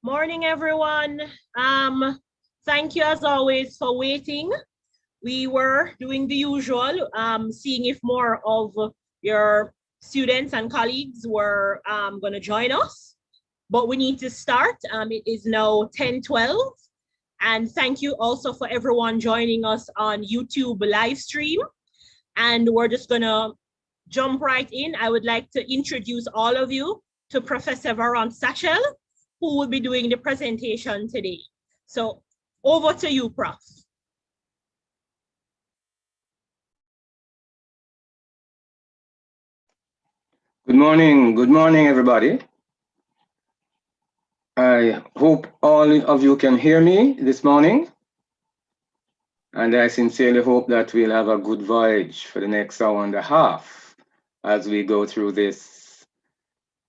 Morning, everyone. Thank you as always for waiting. We were doing the usual, seeing if more of your students and colleagues were going to join us, but we need to start. It is now 10:12. And thank you also for everyone joining us on YouTube live stream. And we're just going to jump right in. I would like to introduce all of you to Professor Varon Sachel, who will be doing the presentation today. So over to you, Prof. Good morning, everybody. I hope all of you can hear me this morning. And I sincerely hope that we'll have a good voyage for the next hour and a half as we go through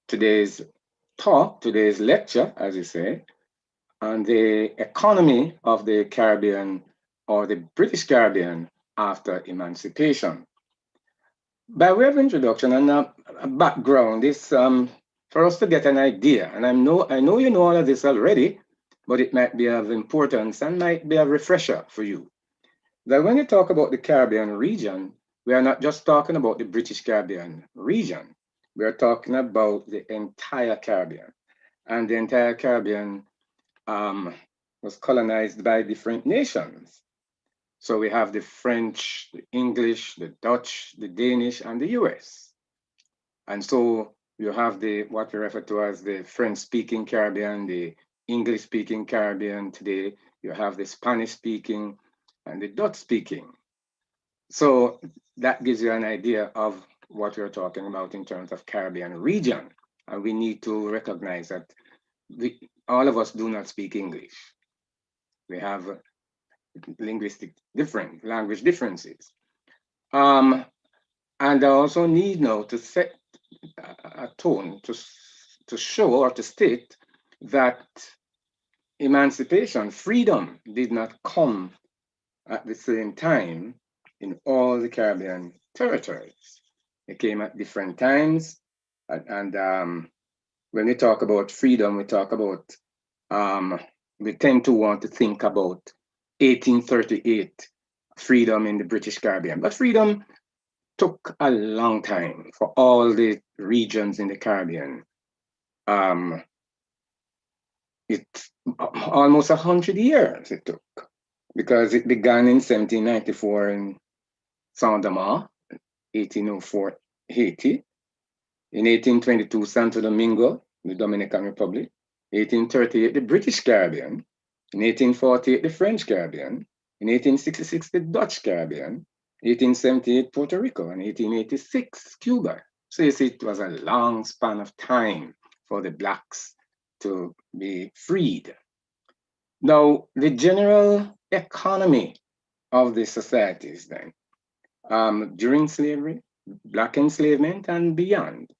today's talk, today's lecture, as you say, on the economy of the Caribbean or the British Caribbean after emancipation. By way of introduction and a background, this for us to get an idea, and I know you know all of this already, but it might be of importance and might be a refresher for you. That when you talk about the Caribbean region, we are not just talking about the British Caribbean region. We are talking about the entire Caribbean. And the entire Caribbean was colonized by different nations. So we have the French, the English, the Dutch, the Danish, and the US. And so you have what we refer to as the French-speaking Caribbean, the English-speaking Caribbean today. You have the Spanish-speaking and the Dutch-speaking. So that gives you an idea of what we're talking about in terms of Caribbean region. And we need to recognize that all of us do not speak English. We have language differences. And I also need now to set a tone to show or to state that emancipation, freedom, did not come at the same time in all the Caribbean territories. It came at different times. And when we talk about freedom, we talk about, we tend to want to think about 1838 freedom in the British Caribbean. But freedom took a long time for all the regions in the Caribbean. It's almost 100 years it took, because it began in 1794 in Saint-Domingue, 1804 Haiti, in 1822 Santo Domingo, the Dominican Republic, 1838 the British Caribbean, in 1848 the French Caribbean, in 1866 the Dutch Caribbean, 1878 Puerto Rico, and 1886 Cuba. So you see, it was a long span of time for the Blacks to be freed. Now, the general economy of the societies then, during slavery, Black enslavement, and beyond,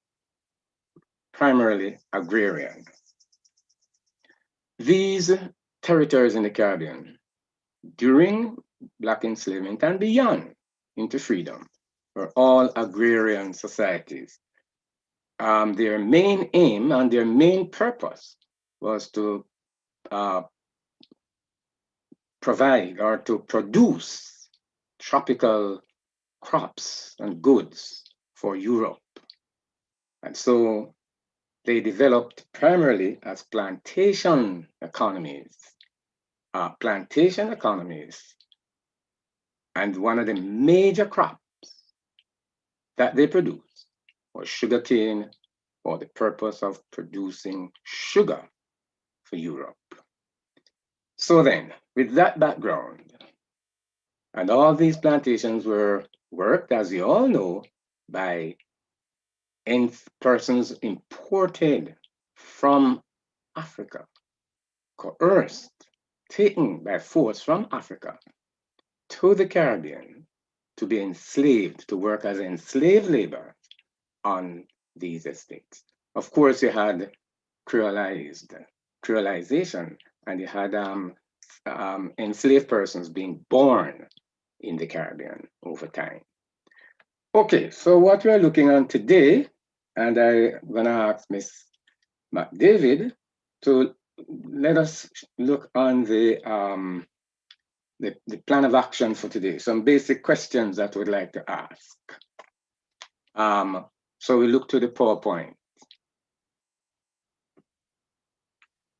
primarily agrarian. These territories in the Caribbean, during Black enslavement and beyond into freedom, were all agrarian societies. Their main aim and their main purpose was to provide or to produce tropical crops and goods for Europe. And so they developed primarily as plantation economies. And one of the major crops that they produced was sugarcane for the purpose of producing sugar for Europe. So then, with that background, and all these plantations were worked, as you all know, by persons imported from Africa, coerced, taken by force from Africa to the Caribbean to be enslaved, to work as enslaved labor on these estates. Of course, you had creolization, and you had enslaved persons being born in the Caribbean over time. Okay, so what we're looking on today, and I'm gonna ask Ms. McDavid to let us look on the plan of action for today. Some basic questions that we'd like to ask. So we look to the PowerPoint.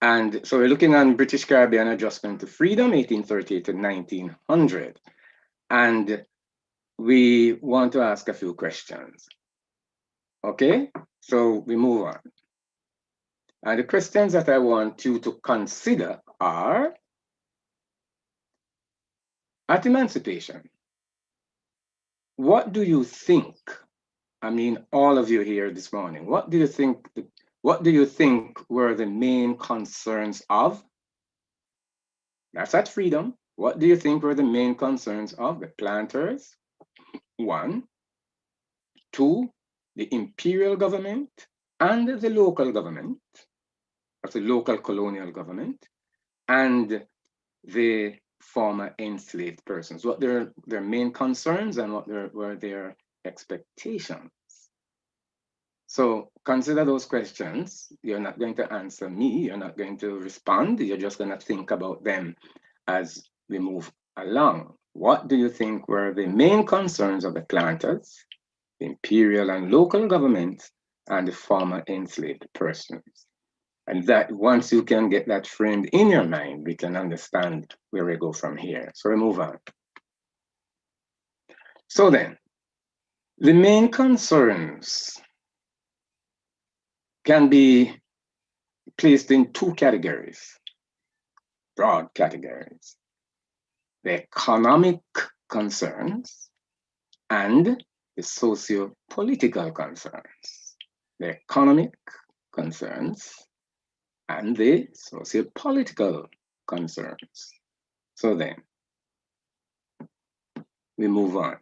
And so we're looking on British Caribbean Adjustment to Freedom, 1838 to 1900. And we want to ask a few questions. Okay, so we move on. And the questions that I want you to consider are, at emancipation, what do you think? I mean, all of you here this morning, what do you think were the main concerns of? That's at freedom. What do you think were the main concerns of the planters? 1. 2, the imperial government and the local government, that's the local colonial government, and the former enslaved persons. What their main concerns and what were their expectations. So consider those questions. You're not going to answer me, you're not going to respond, you're just going to think about them as we move along. What do you think were the main concerns of the planters, the imperial and local governments, and the former enslaved persons? And that once you can get that framed in your mind, we can understand where we go from here. So we move on. So then, the main concerns can be placed in 2 categories, broad categories: the economic concerns and the socio-political concerns. The economic concerns and the socio-political concerns. So then, we move on.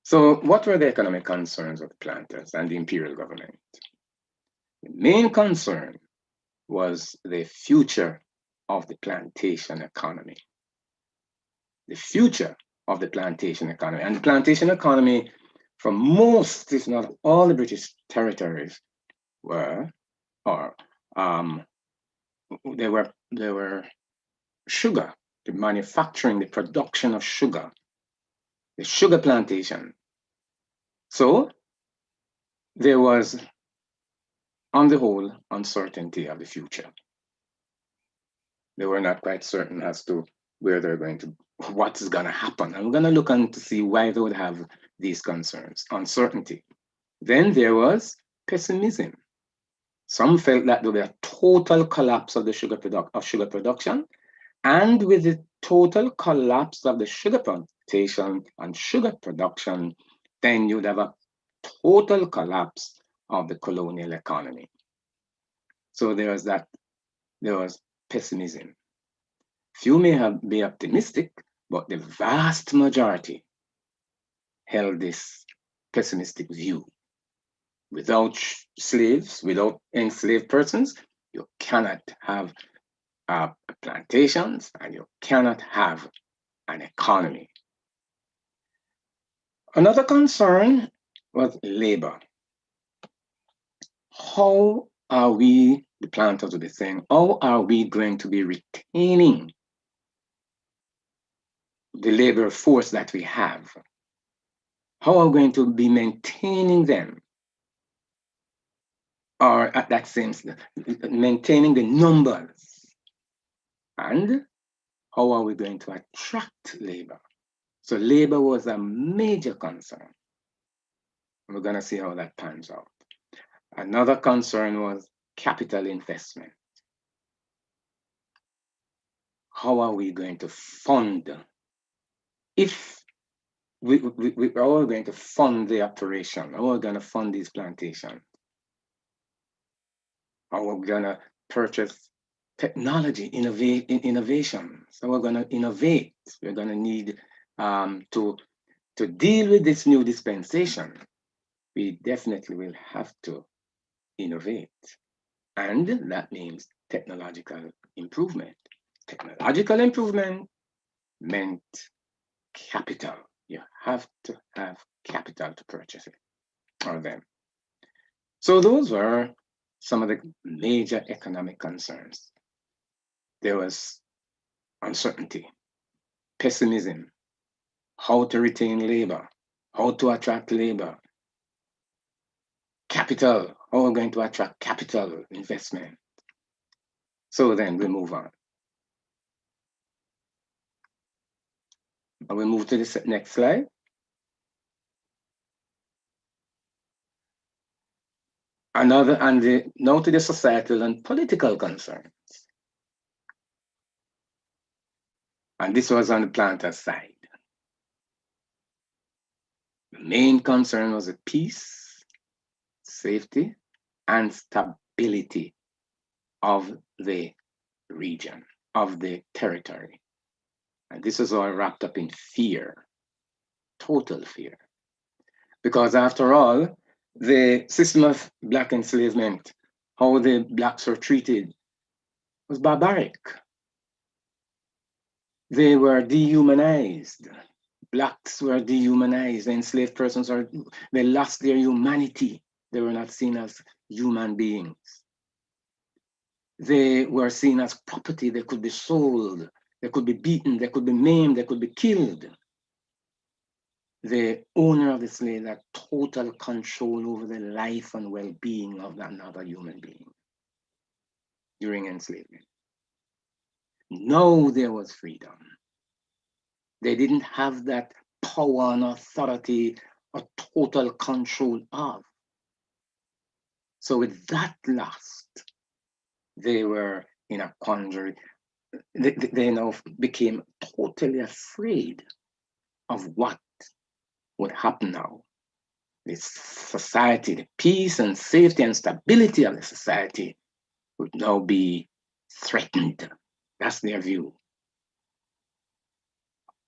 So what were the economic concerns of the planters and the imperial government? The main concern was the future of the plantation economy. The future of the plantation economy. And the plantation economy for most, if not all, the British territories were sugar, the manufacturing, the production of sugar, the sugar plantation. So there was, on the whole, uncertainty of the future. They were not quite certain as to where they're going to, what is going to happen. And we're going to look on to see why they would have these concerns, uncertainty. Then there was pessimism. Some felt that there would be a total collapse of the sugar production, and with the total collapse of the sugar plantation and sugar production, then you'd have a total collapse of the colonial economy. So there was pessimism. Few may be optimistic, but the vast majority held this pessimistic view. Without slaves, without enslaved persons, you cannot have plantations and you cannot have an economy. Another concern was labor. How are we, the planters would be saying, how are we going to be retaining the labor force that we have? How are we going to be maintaining them? Or at that same, maintaining the numbers? And how are we going to attract labor? So labor was a major concern. We're going to see how that pans out. Another concern was capital investment. How are we going to fund? If we are all going to fund the operation, how are we going to fund these plantations? How are we going to purchase technology, innovation? So we're going to innovate. We're going to need to deal with this new dispensation. We definitely will have to innovate. And that means technological improvement. Technological improvement meant capital. You have to have capital to purchase it, or them. So those were some of the major economic concerns. there was uncertainty, pessimism, how to retain labor, how to attract labor, capital, how we're going to attract capital investment. So then we move on. And we move to the next slide. Now to the societal and political concerns. And this was on the planter's side. The main concern was the peace, safety, and stability of the region, of the territory. And this was all wrapped up in fear, total fear. Because after all, the system of Black enslavement, how the Blacks were treated, was barbaric. They were dehumanized. Blacks were dehumanized. Enslaved persons they lost their humanity. They were not seen as human beings. They were seen as property. They could be sold. They could be beaten. They could be maimed. They could be killed. The owner of the slave had total control over the life and well-being of another human being during enslavement. Now there was freedom. They didn't have that power and authority or total control of. So with that lost, they were in a quandary. They now became totally afraid of what would happen now. This society, the peace and safety and stability of the society would now be threatened. That's their view.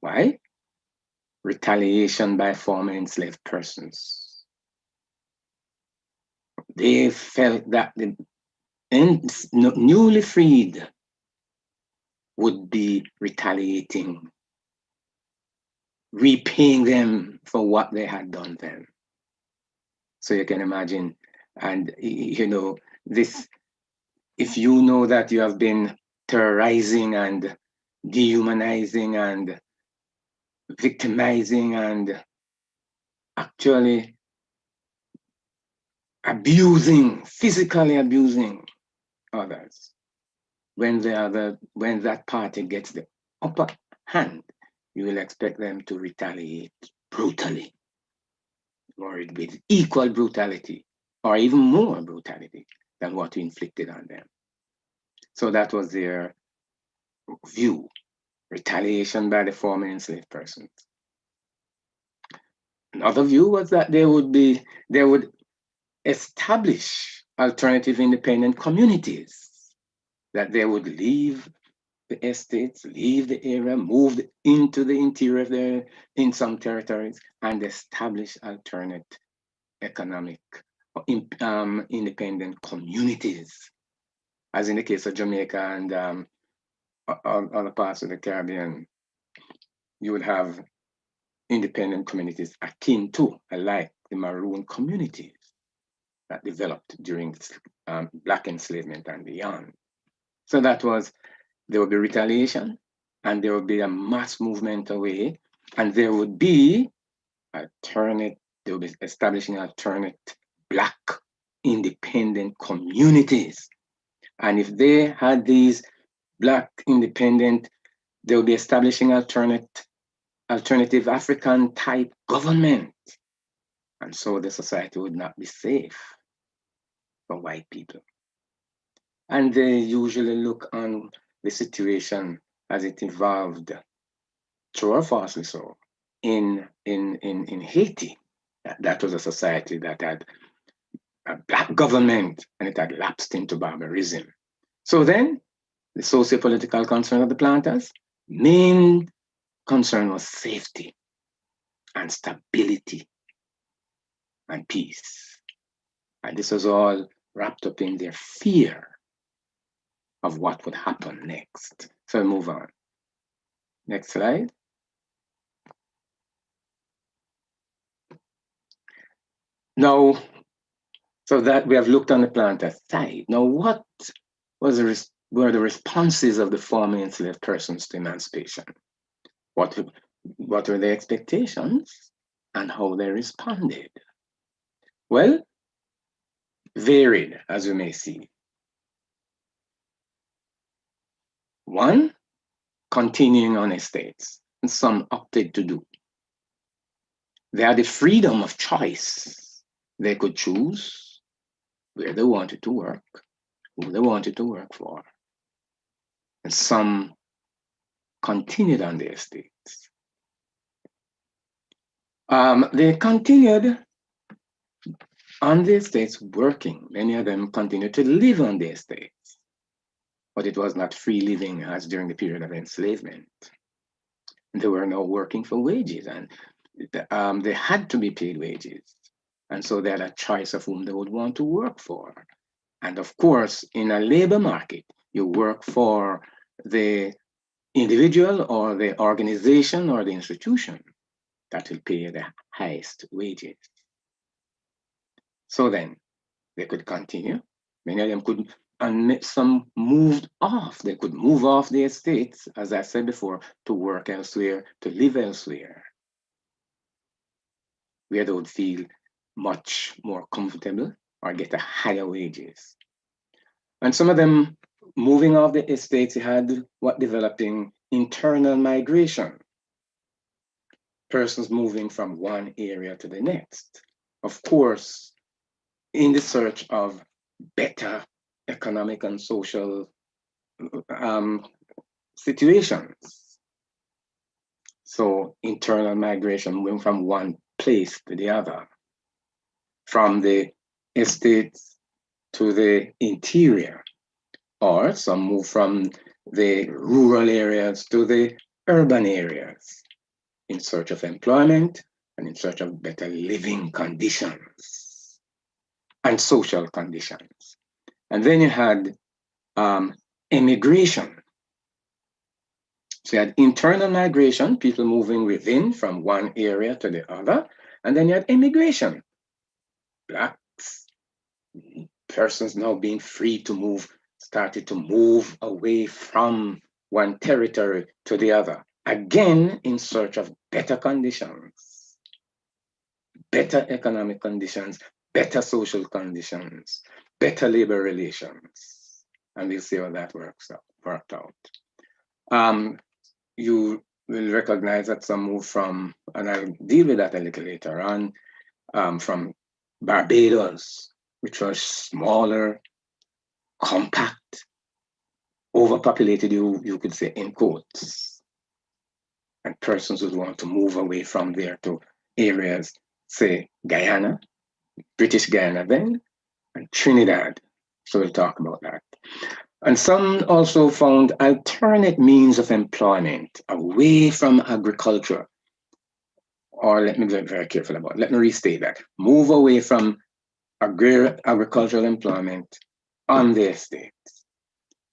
Why? Retaliation by former enslaved persons. They felt that the newly freed would be retaliating, repaying them for what they had done then. So you can imagine, and you know, this, if you know that you have been terrorizing and dehumanizing and victimizing and actually abusing, physically abusing others, when that party gets the upper hand, you will expect them to retaliate brutally, or with equal brutality, or even more brutality than what you inflicted on them. So that was their view, retaliation by the former enslaved persons. Another view was that they would establish alternative independent communities, that they would leave the estates, leave the area, move into the interior in some territories, and establish alternate economic independent communities, as in the case of Jamaica and other parts of the Caribbean. You would have independent communities akin to, like the Maroon communities that developed during Black enslavement and beyond. So that was, there would be retaliation, and there would be a mass movement away, and there would be they would be establishing alternate Black independent communities. And if they had these Black independent, they would be establishing alternative African type government. And so the society would not be safe for white people. And they usually look on the situation as it evolved, true or falsely so, in Haiti. That was a society that had a Black government and it had lapsed into barbarism. So then the socio-political concern of the planters, main concern was safety and stability and peace. And this was all wrapped up in their fear of what would happen next. So move on. Next slide. Now, so that we have looked on the planter side. Now, what was were the responses of the former enslaved persons to emancipation? What were their expectations and how they responded? Well, varied, as you may see. One, continuing on estates, and some opted to do. They had the freedom of choice. They could choose where they wanted to work, who they wanted to work for. And some continued on the estates. They continued on the estates working. Many of them continued to live on the estates, but it was not free living as during the period of enslavement. They were now working for wages, and they had to be paid wages. And so they had a choice of whom they would want to work for. And of course, in a labor market, you work for the individual or the organization or the institution that will pay you the highest wages. So then they could continue. Many of them could, and some moved off. They could move off the estates, as I said before, to work elsewhere, to live elsewhere, where they would feel much more comfortable or get a higher wages. And some of them moving off the estates had what developing internal migration, persons moving from one area to the next. Of course, in the search of better economic and social situations. So internal migration, moving from one place to the other, from the estates to the interior, or some move from the rural areas to the urban areas in search of employment and in search of better living conditions and social conditions. And then you had immigration. So you had internal migration, people moving within from one area to the other, and then you had immigration. Blacks, persons now being free to move, started to move away from one territory to the other, again in search of better conditions, better economic conditions, better social conditions, better labor relations. And we'll see how that worked out. You will recognize that some move from, and I'll deal with that a little later on, from Barbados, which was smaller, compact, overpopulated, you could say in quotes. And persons would want to move away from there to areas, say Guyana, British Guyana then, and Trinidad. So we'll talk about that. And some also found alternate means of employment away from agriculture. Or let me be very careful about it. Let me restate that. Move away from agricultural employment on the estates.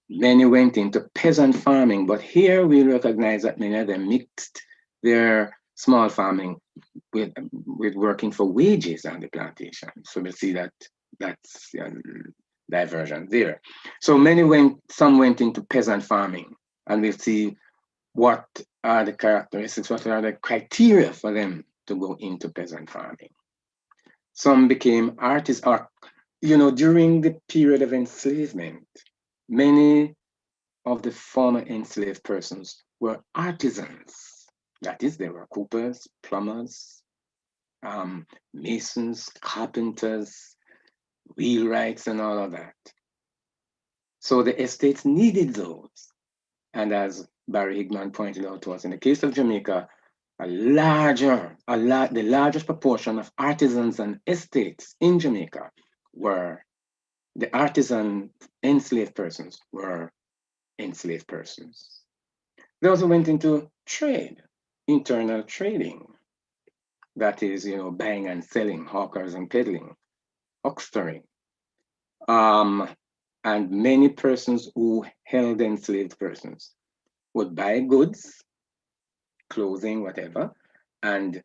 Many went into peasant farming, but here we recognize that many of them mixed their small farming with working for wages on the plantation. So we see that that's diversion there. So some went into peasant farming, and we'll see what are the characteristics, what are the criteria for them to go into peasant farming. Some became artists, or, during the period of enslavement, many of the former enslaved persons were artisans. That is, they were coopers, plumbers, masons, carpenters, wheelwrights, and all of that. So the estates needed those. And as Barry Higman pointed out to us, in the case of Jamaica, the largest proportion of artisans and estates in Jamaica were the artisan enslaved persons were enslaved persons. Those who went into trade, internal trading, that is, buying and selling, hawkers and peddling, huckstering, and many persons who held enslaved persons would buy goods, clothing, whatever, and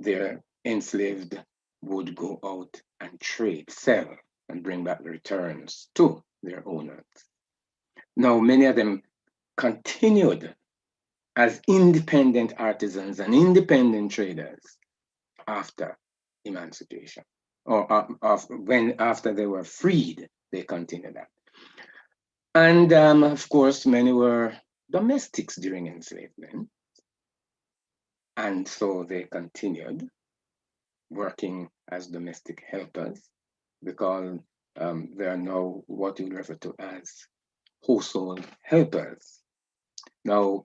their enslaved would go out and trade, sell, and bring back the returns to their owners. Now, many of them continued as independent artisans and independent traders after emancipation, or after they were freed, they continued that. And of course, many were domestics during enslavement, and so they continued working as domestic helpers, because they are now what we refer to as household helpers. Now,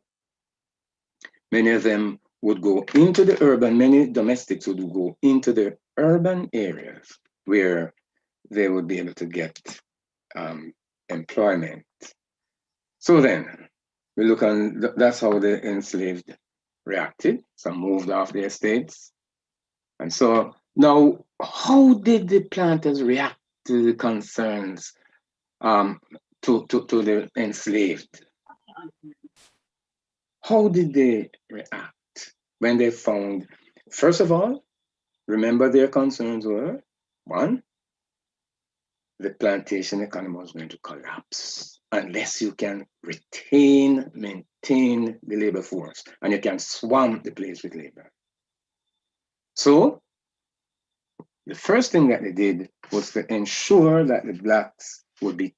many of them would go into the urban, many domestics would go into the urban areas where they would be able to get employment. So then, we look on, that's how the enslaved reacted. Some moved off their estates. And so now, how did the planters react to the concerns to the enslaved? How did they react when they found, first of all, remember their concerns were, one, the plantation economy was going to collapse unless you can maintain the labor force, and you can swamp the place with labor. So the first thing that they did was to ensure that the blacks would be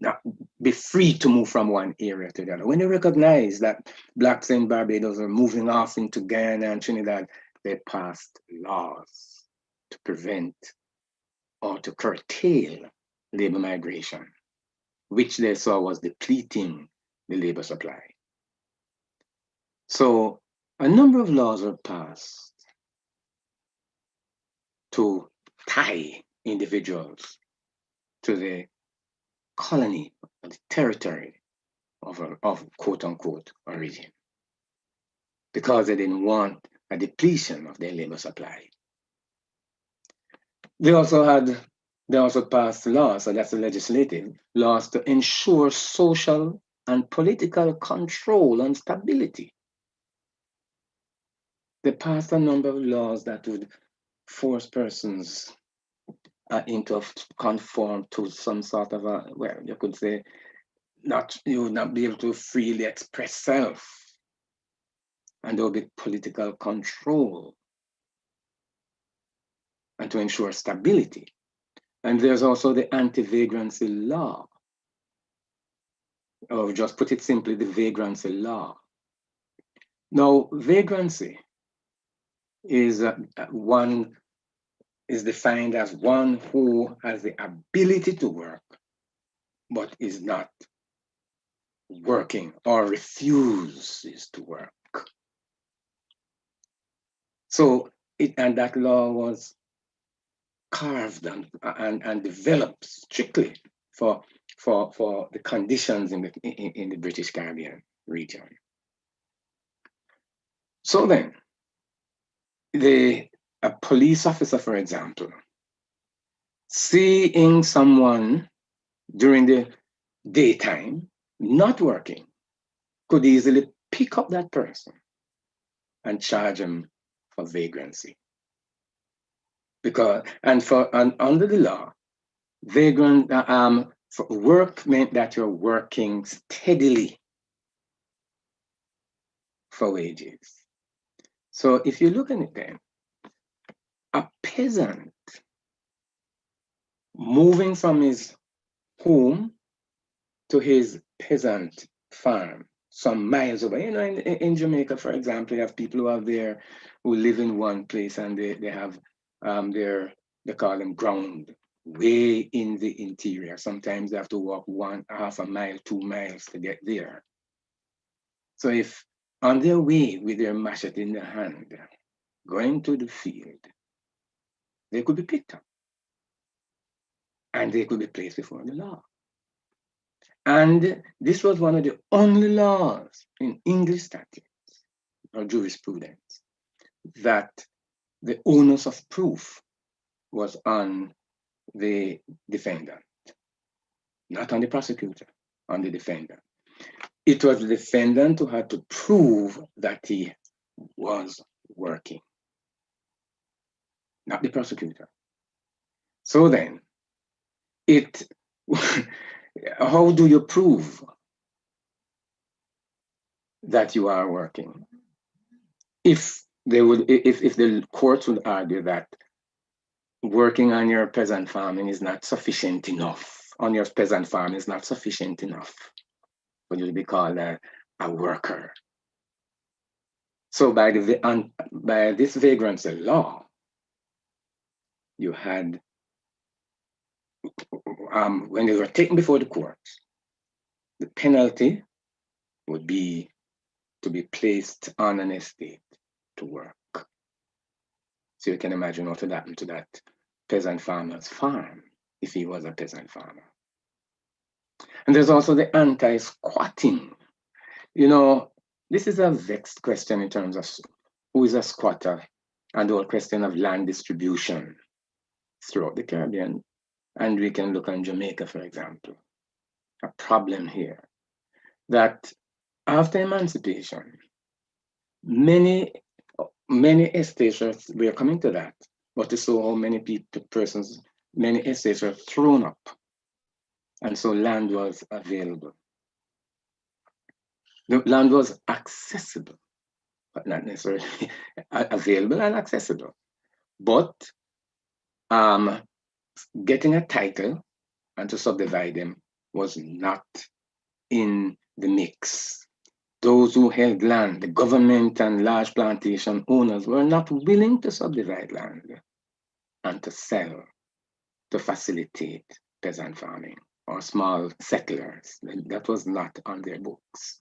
not be free to move from one area to the other. When they recognized that blacks in Barbados are moving off into Guyana and Trinidad, they passed laws to prevent or to curtail labor migration, which they saw was depleting the labor supply. So a number of laws were passed to tie individuals to the colony, or the territory of quote unquote origin, because they didn't want a depletion of their labor supply. They also passed laws, so that's the legislative laws, to ensure social and political control and stability. They passed a number of laws that would force persons into conform to some sort of a, well, you could say, you would not be able to freely express self, and there will be political control, and to ensure stability. And there's also the anti-vagrancy law, or just put it simply, the vagrancy law. Now, vagrancy is defined as one who has the ability to work, but is not working or refuses to work. So and that law was carved and developed strictly for the conditions in the British Caribbean region. So then, a police officer, for example, seeing someone during the daytime not working, could easily pick up that person and charge him for vagrancy. Because under the law, vagrant for work meant that you're working steadily for wages. So if you look at it then, a peasant moving from his home to his peasant farm some miles away. You know, in Jamaica, for example, you have people who are there who live in one place, and they have they call them ground, way in the interior. Sometimes they have to walk 1/2 a mile, 2 miles to get there. So if on their way with their machete in their hand, going to the field, they could be picked up and they could be placed before the law. And this was one of the only laws in English statutes or jurisprudence that the onus of proof was on the defendant, not on the prosecutor, on the defendant. It was the defendant who had to prove that he was working, not the prosecutor. So then, it how do you prove that you are working? If the courts would argue that working on your peasant farming is not sufficient enough, on your peasant farm is not sufficient enough for you to be called a worker. So by this vagrancy law, you had when they were taken before the court, the penalty would be to be placed on an estate to work. So you can imagine what would happen to that peasant farmer's farm if he was a peasant farmer. And there's also the anti-squatting. You know, this is a vexed question in terms of who is a squatter and the whole question of land distribution throughout the Caribbean. And we can look on Jamaica, for example. A problem here that after emancipation, many estates were coming to that, but to saw how many many estates were thrown up, and so land was available. The land was accessible, but not necessarily available and accessible. But getting a title and to subdivide them was not in the mix. Those who held land, the government and large plantation owners, were not willing to subdivide land and to sell to facilitate peasant farming or small settlers. That was not on their books.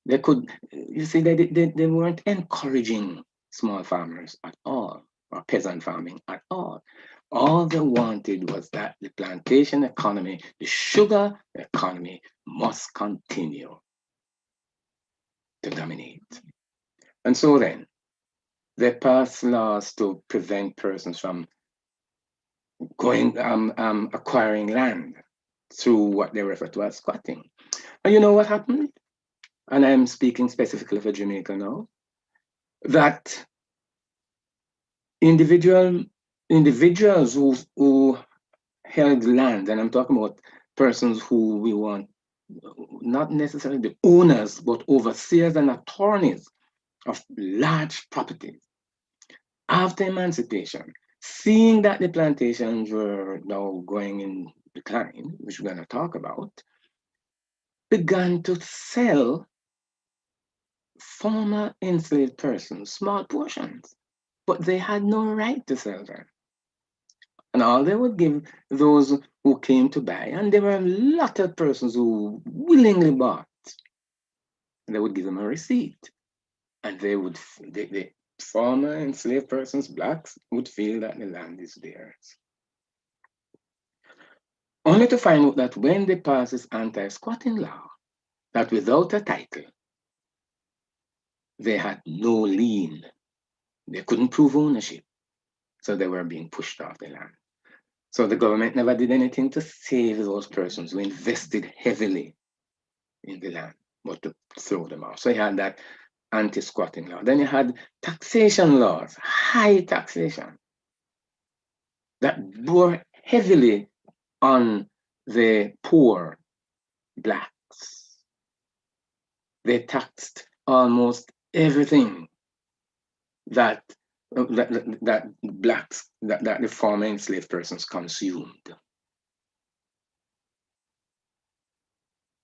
They could, you see, they weren't encouraging small farmers at all or peasant farming at all. All they wanted was that the plantation economy, the sugar economy must continue to dominate. And so then, they passed laws to prevent persons from going acquiring land through what they refer to as squatting. And you know what happened? And I'm speaking specifically for Jamaica now, that individuals who held land, and I'm talking about persons who we want, not necessarily the owners, but overseers and attorneys of large properties. After emancipation, seeing that the plantations were now going in decline, which we're going to talk about, began to sell former enslaved persons small portions, but they had no right to sell them. And all they would give those who came to buy, and there were a lot of persons who willingly bought, and they would give them a receipt. And the former enslaved persons, blacks, would feel that the land is theirs. Only to find out that when they passed this anti-squatting law, that without a title, they had no lien. They couldn't prove ownership. So they were being pushed off the land. So the government never did anything to save those persons who invested heavily in the land, but to throw them off. So you had that anti-squatting law. Then you had taxation laws, high taxation, that bore heavily on the poor blacks. They taxed almost everything that blacks, that the former enslaved persons consumed.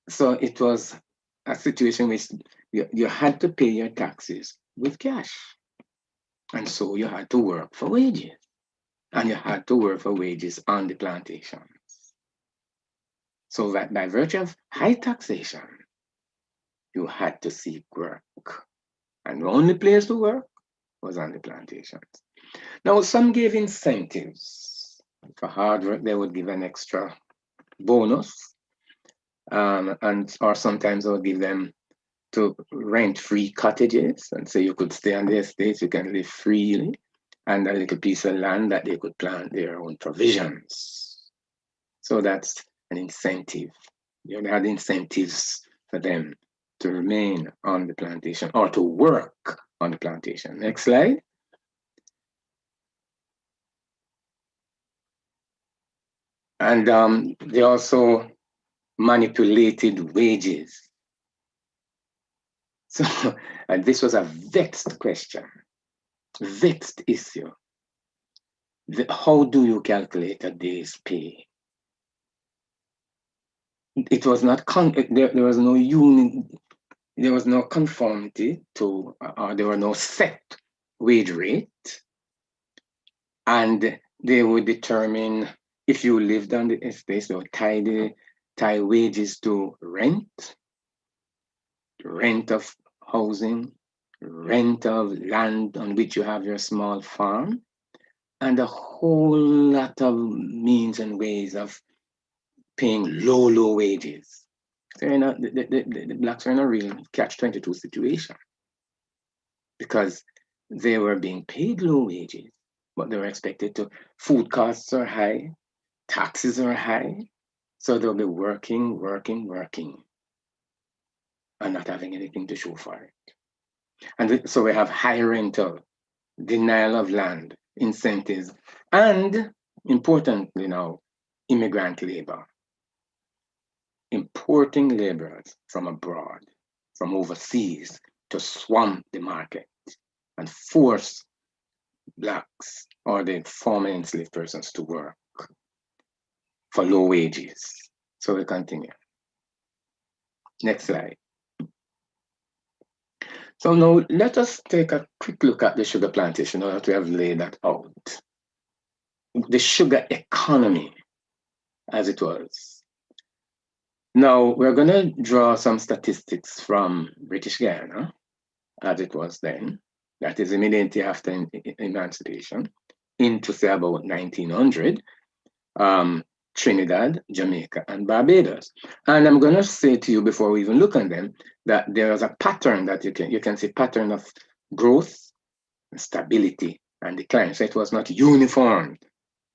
So it was a situation which you had to pay your taxes with cash. And so you had to work for wages. And you had to work for wages on the plantations. So that by virtue of high taxation, you had to seek work. And the only place to work was on the plantations. Now, some gave incentives. For hard work, they would give an extra bonus. Or sometimes they would give them to rent free cottages. And so you could stay on the estates, you can live freely, and a little piece of land that they could plant their own provisions. So that's an incentive. You had incentives for them to remain on the plantation or to work on the plantation. Next slide. And they also manipulated wages. So, and this was a vexed question, vexed issue. How do you calculate a day's pay? It was not, there was no unit, there was no conformity to, or there were no set wage rate. And they would determine if you lived on the estate, they would tie wages to rent, rent of housing, rent of land on which you have your small farm, and a whole lot of means and ways of paying low wages. So the blacks are in a real catch-22 situation because they were being paid low wages, but they were expected to, food costs are high, taxes are high, so they'll be working, and not having anything to show for it. And so we have high rental, denial of land, incentives, and importantly now, immigrant labor. Importing laborers from abroad, from overseas, to swamp the market and force blacks or the former enslaved persons to work for low wages. So we continue. Next slide. So now let us take a quick look at the sugar plantation now that we have laid that out. The sugar economy as it was. Now we're going to draw some statistics from British Guiana as it was then, that is immediately after emancipation, into say about 1900, Trinidad, Jamaica, and Barbados. And I'm going to say to you before we even look at them that there is a pattern that you can see pattern of growth, stability, and decline. So it was not uniform.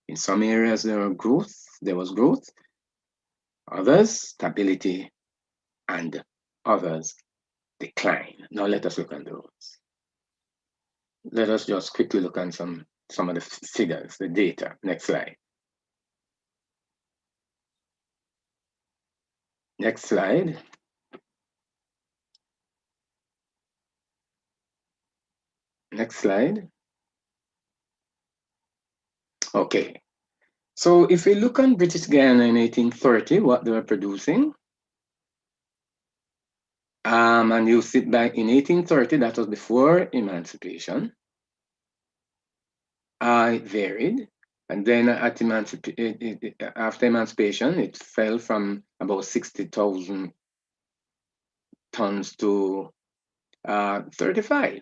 In some areas there was growth, others stability, and others decline. Now let us look at those. Let us just quickly look at some of the figures, the data. Next slide. Next slide. Next slide. Okay. So if we look on British Guiana in 1830, what they were producing, and you sit back in 1830, that was before emancipation, it varied. And then after emancipation, it fell from about 60,000 tons to 35.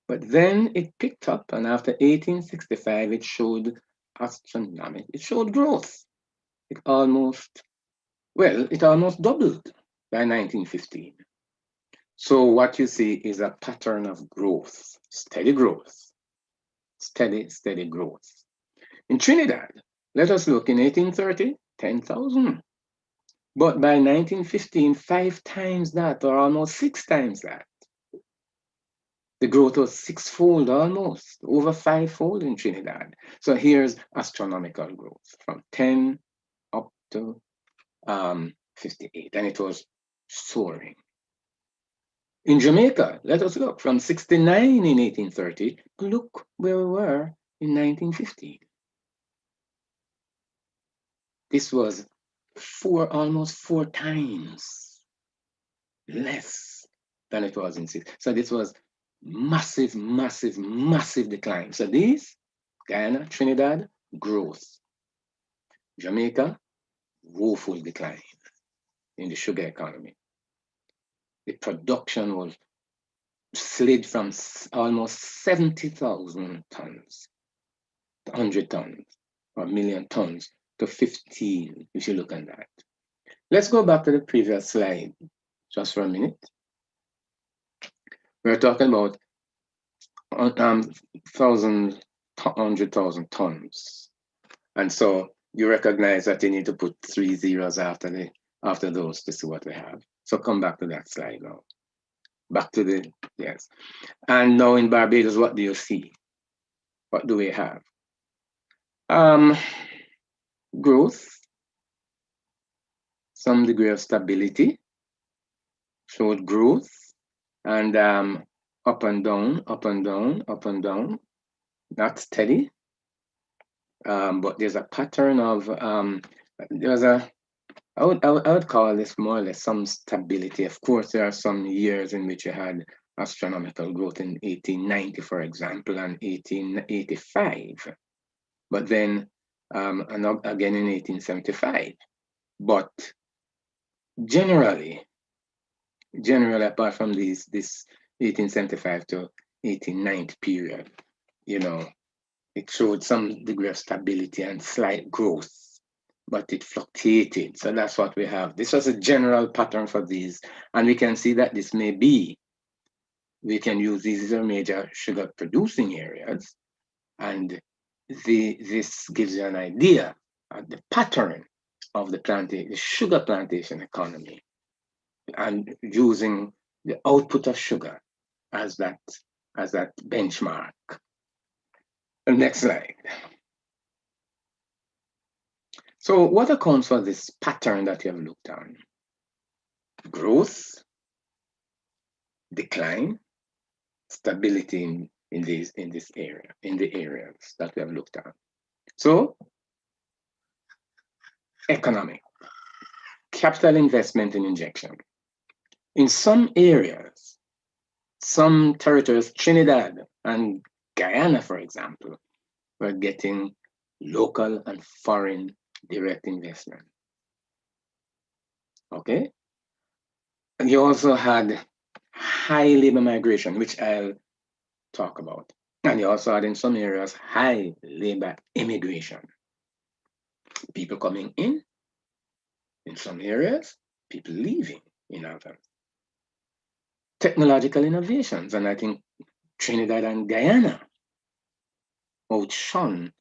But then it picked up, and after 1865, it showed astronomical. It showed growth. It almost doubled by 1915. So what you see is a pattern of growth, steady growth, steady growth. In Trinidad, let us look in 1830, 10,000. But by 1915, 5 times that, or almost 6 times that. The growth was 6-fold almost, over 5-fold in Trinidad. So here's astronomical growth from 10 up to 58, and it was soaring. In Jamaica, let us look from 69 in 1830, look where we were in 1915. This was almost 4 times less than it was in 6. So this was massive decline. So these, Guyana, Trinidad, growth. Jamaica, woeful decline in the sugar economy. The production was slid from almost 70,000 tons, 100 tons, or million tons, to 15, if you look at that. Let's go back to the previous slide, just for a minute. We're talking about 100,000 tons. And so you recognize that you need to put 3 zeros after those to see what we have. So come back to that slide now. Back to the, yes. And now in Barbados, what do you see? What do we have? Growth, some degree of stability, showed growth, and up and down, up and down, up and down, not steady. But there's a pattern of, there's a, I would call this more or less some stability. Of course, there are some years in which you had astronomical growth in 1890, for example, and 1885. But then, and again in 1875. But generally, apart from this 1875 to 1890 period, you know, it showed some degree of stability and slight growth, but it fluctuated. So that's what we have. This was a general pattern for these, and we can see that this may be, we can use these as major sugar producing areas, and this gives you an idea of the pattern of the sugar plantation economy, and using the output of sugar as that benchmark. And next slide. So what accounts for this pattern that you have looked on? Growth, decline, stability in the areas that we have looked at. So economic, capital investment and injection. In some areas, some territories, Trinidad and Guyana, for example, were getting local and foreign direct investment. Okay? And you also had high labor migration, which I'll talk about. And you also had in some areas high labor immigration. People coming in some areas, people leaving in others. Technological innovations, and I think Trinidad and Guyana outshone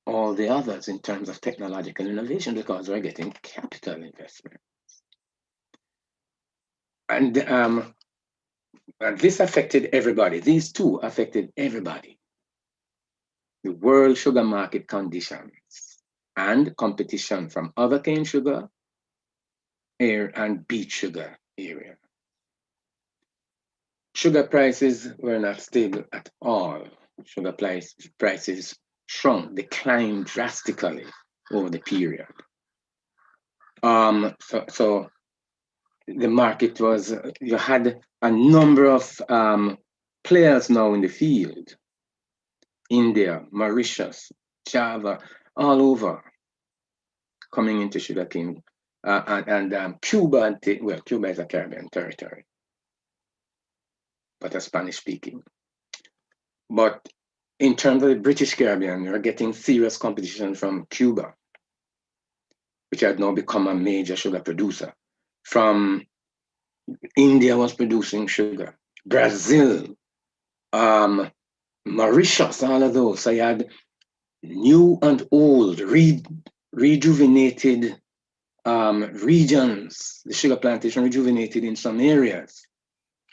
all the others in terms of technological innovation because we're getting capital investment. And this affected everybody. These two affected everybody. The world sugar market conditions and competition from other cane sugar and beet sugar area. Sugar prices were not stable at all. Sugar prices declined drastically over the period. So the market was, you had a number of players now in the field. India, Mauritius, Java, all over, coming into sugarcane. And Cuba, Cuba is a Caribbean territory, but a Spanish speaking. But in terms of the British Caribbean, you're getting serious competition from Cuba, which had now become a major sugar producer. From India was producing sugar, Brazil, Mauritius, all of those. So you had new and old, rejuvenated regions. The sugar plantation rejuvenated in some areas,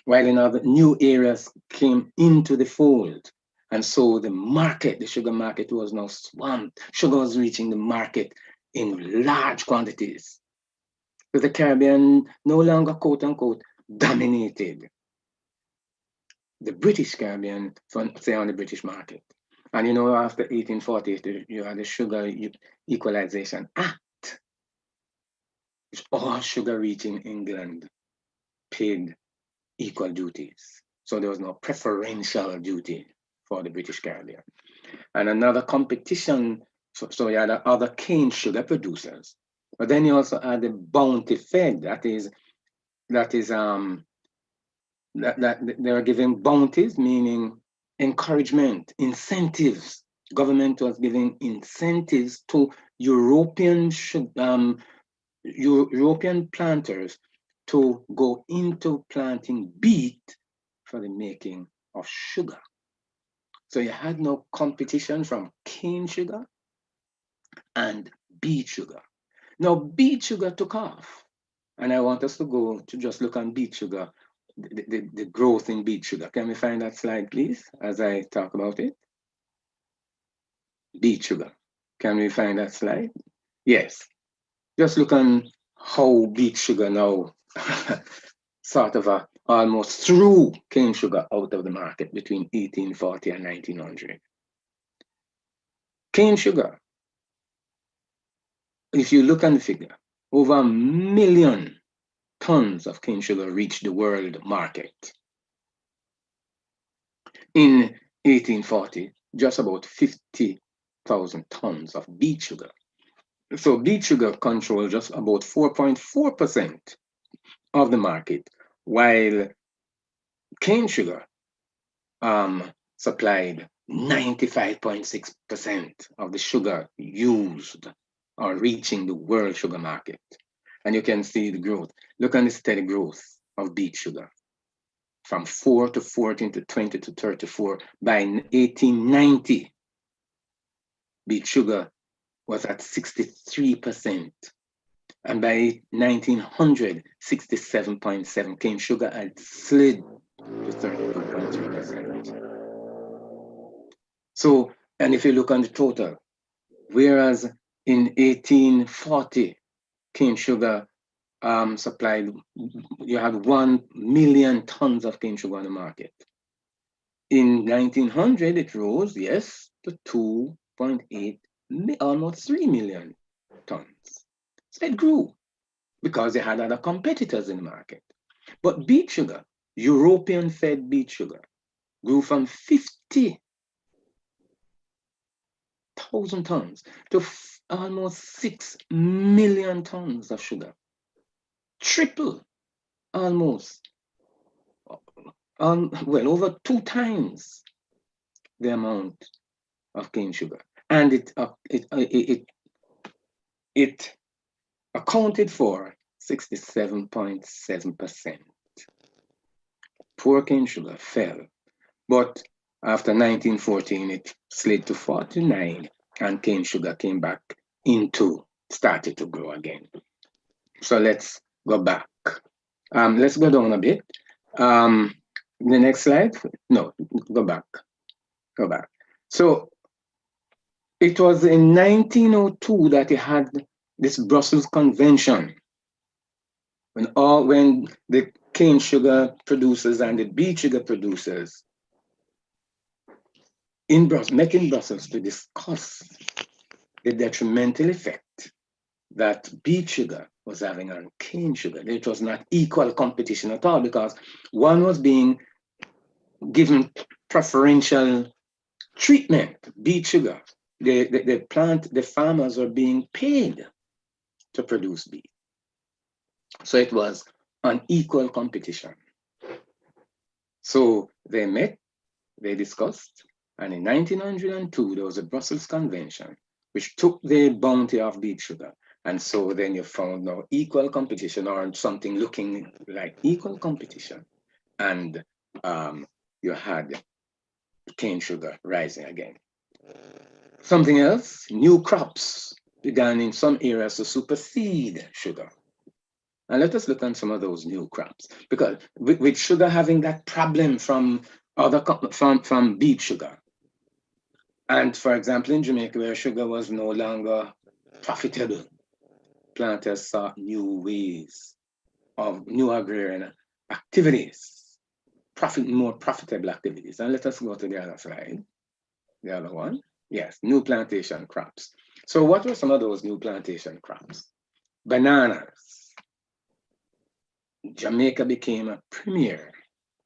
while in other new areas came into the fold. And so the market, the sugar market was now swamped. Sugar was reaching the market in large quantities. So the Caribbean no longer, quote unquote, dominated the British Caribbean, say on the British market. And you know, after 1848, you had the Sugar Equalization Act, which all sugar reaching England paid equal duties. So there was no preferential duty for the British Caribbean. And another competition, so you had other cane sugar producers. But then you also had the bounty fed, that they were giving bounties, meaning encouragement, incentives. Government was giving incentives to European planters to go into planting beet for the making of sugar. So you had no competition from cane sugar and beet sugar. Now beet sugar took off, and I want us to go to just look on beet sugar, the growth in beet sugar. Can we find that slide, please, as I talk about it? Beet sugar. Can we find that slide? Yes. Just look on how beet sugar now sort of almost threw cane sugar out of the market between 1840 and 1900. Cane sugar, if you look at the figure, over 1,000,000 tons of cane sugar reached the world market. In 1840, just about 50,000 tons of beet sugar. So beet sugar controlled just about 4.4% of the market, while cane sugar supplied 95.6% of the sugar used or reaching the world sugar market. And you can see the growth. Look at the steady growth of beet sugar from 4 to 14 to 20 to 34. By 1890, beet sugar was at 63%. And by 1900, 67.7. Cane sugar had slid to 32.3%. So, and if you look on the total, whereas in 1840, cane sugar supplied, you had 1,000,000 tons of cane sugar on the market. In 1900, it rose, yes, to 2.8, almost 3 million tons. So it grew because they had other competitors in the market. But beet sugar, European-fed beet sugar, grew from 50,000 tons to almost 6 million tons of sugar. Triple, almost, well, over 2 times the amount of cane sugar. And it accounted for 67.7%. Poor cane sugar fell, but after 1914, it slid to 49, and cane sugar came back started to grow again. So let's go back. Let's go down a bit. The next slide. No, go back. Go back. So it was in 1902 that he had this Brussels Convention, when the cane sugar producers and the beet sugar producers met in Brussels to discuss the detrimental effect that beet sugar was having on cane sugar. It was not equal competition at all, because one was being given preferential treatment. Beet sugar, the farmers were being paid to produce beet. So it was an equal competition. So they met, they discussed, and in 1902, there was a Brussels Convention, which took the bounty of beet sugar. And so then you found now equal competition, or something looking like equal competition. And you had cane sugar rising again. Something else, new crops began in some areas to supersede sugar. And let us look at some of those new crops, because with sugar having that problem from beet sugar. And for example, in Jamaica, where sugar was no longer profitable, planters sought new ways of new agrarian activities, more profitable activities. And let us go to the other slide, the other one. Yes, new plantation crops. So what were some of those new plantation crops? Bananas. Jamaica became a premier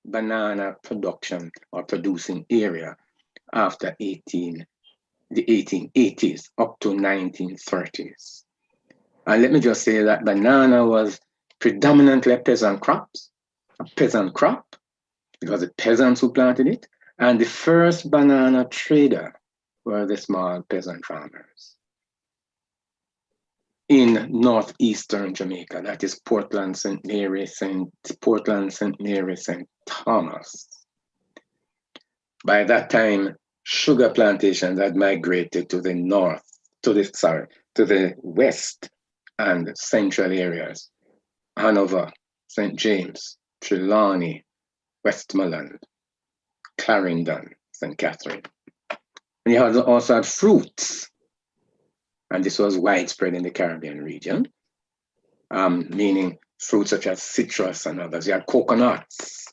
banana production or producing area after the 1880s up to 1930s. And let me just say that banana was predominantly a peasant crop, because the peasants who planted it, and the first banana trader were the small peasant farmers in northeastern Jamaica, that is Portland, St. Mary, St. Thomas. By that time, sugar plantations had migrated to the west and central areas: Hanover, St. James, Trelawney, Westmoreland, Clarendon, St. Catherine. And you also had fruits, and this was widespread in the Caribbean region. meaning fruits such as citrus and others. You had coconuts,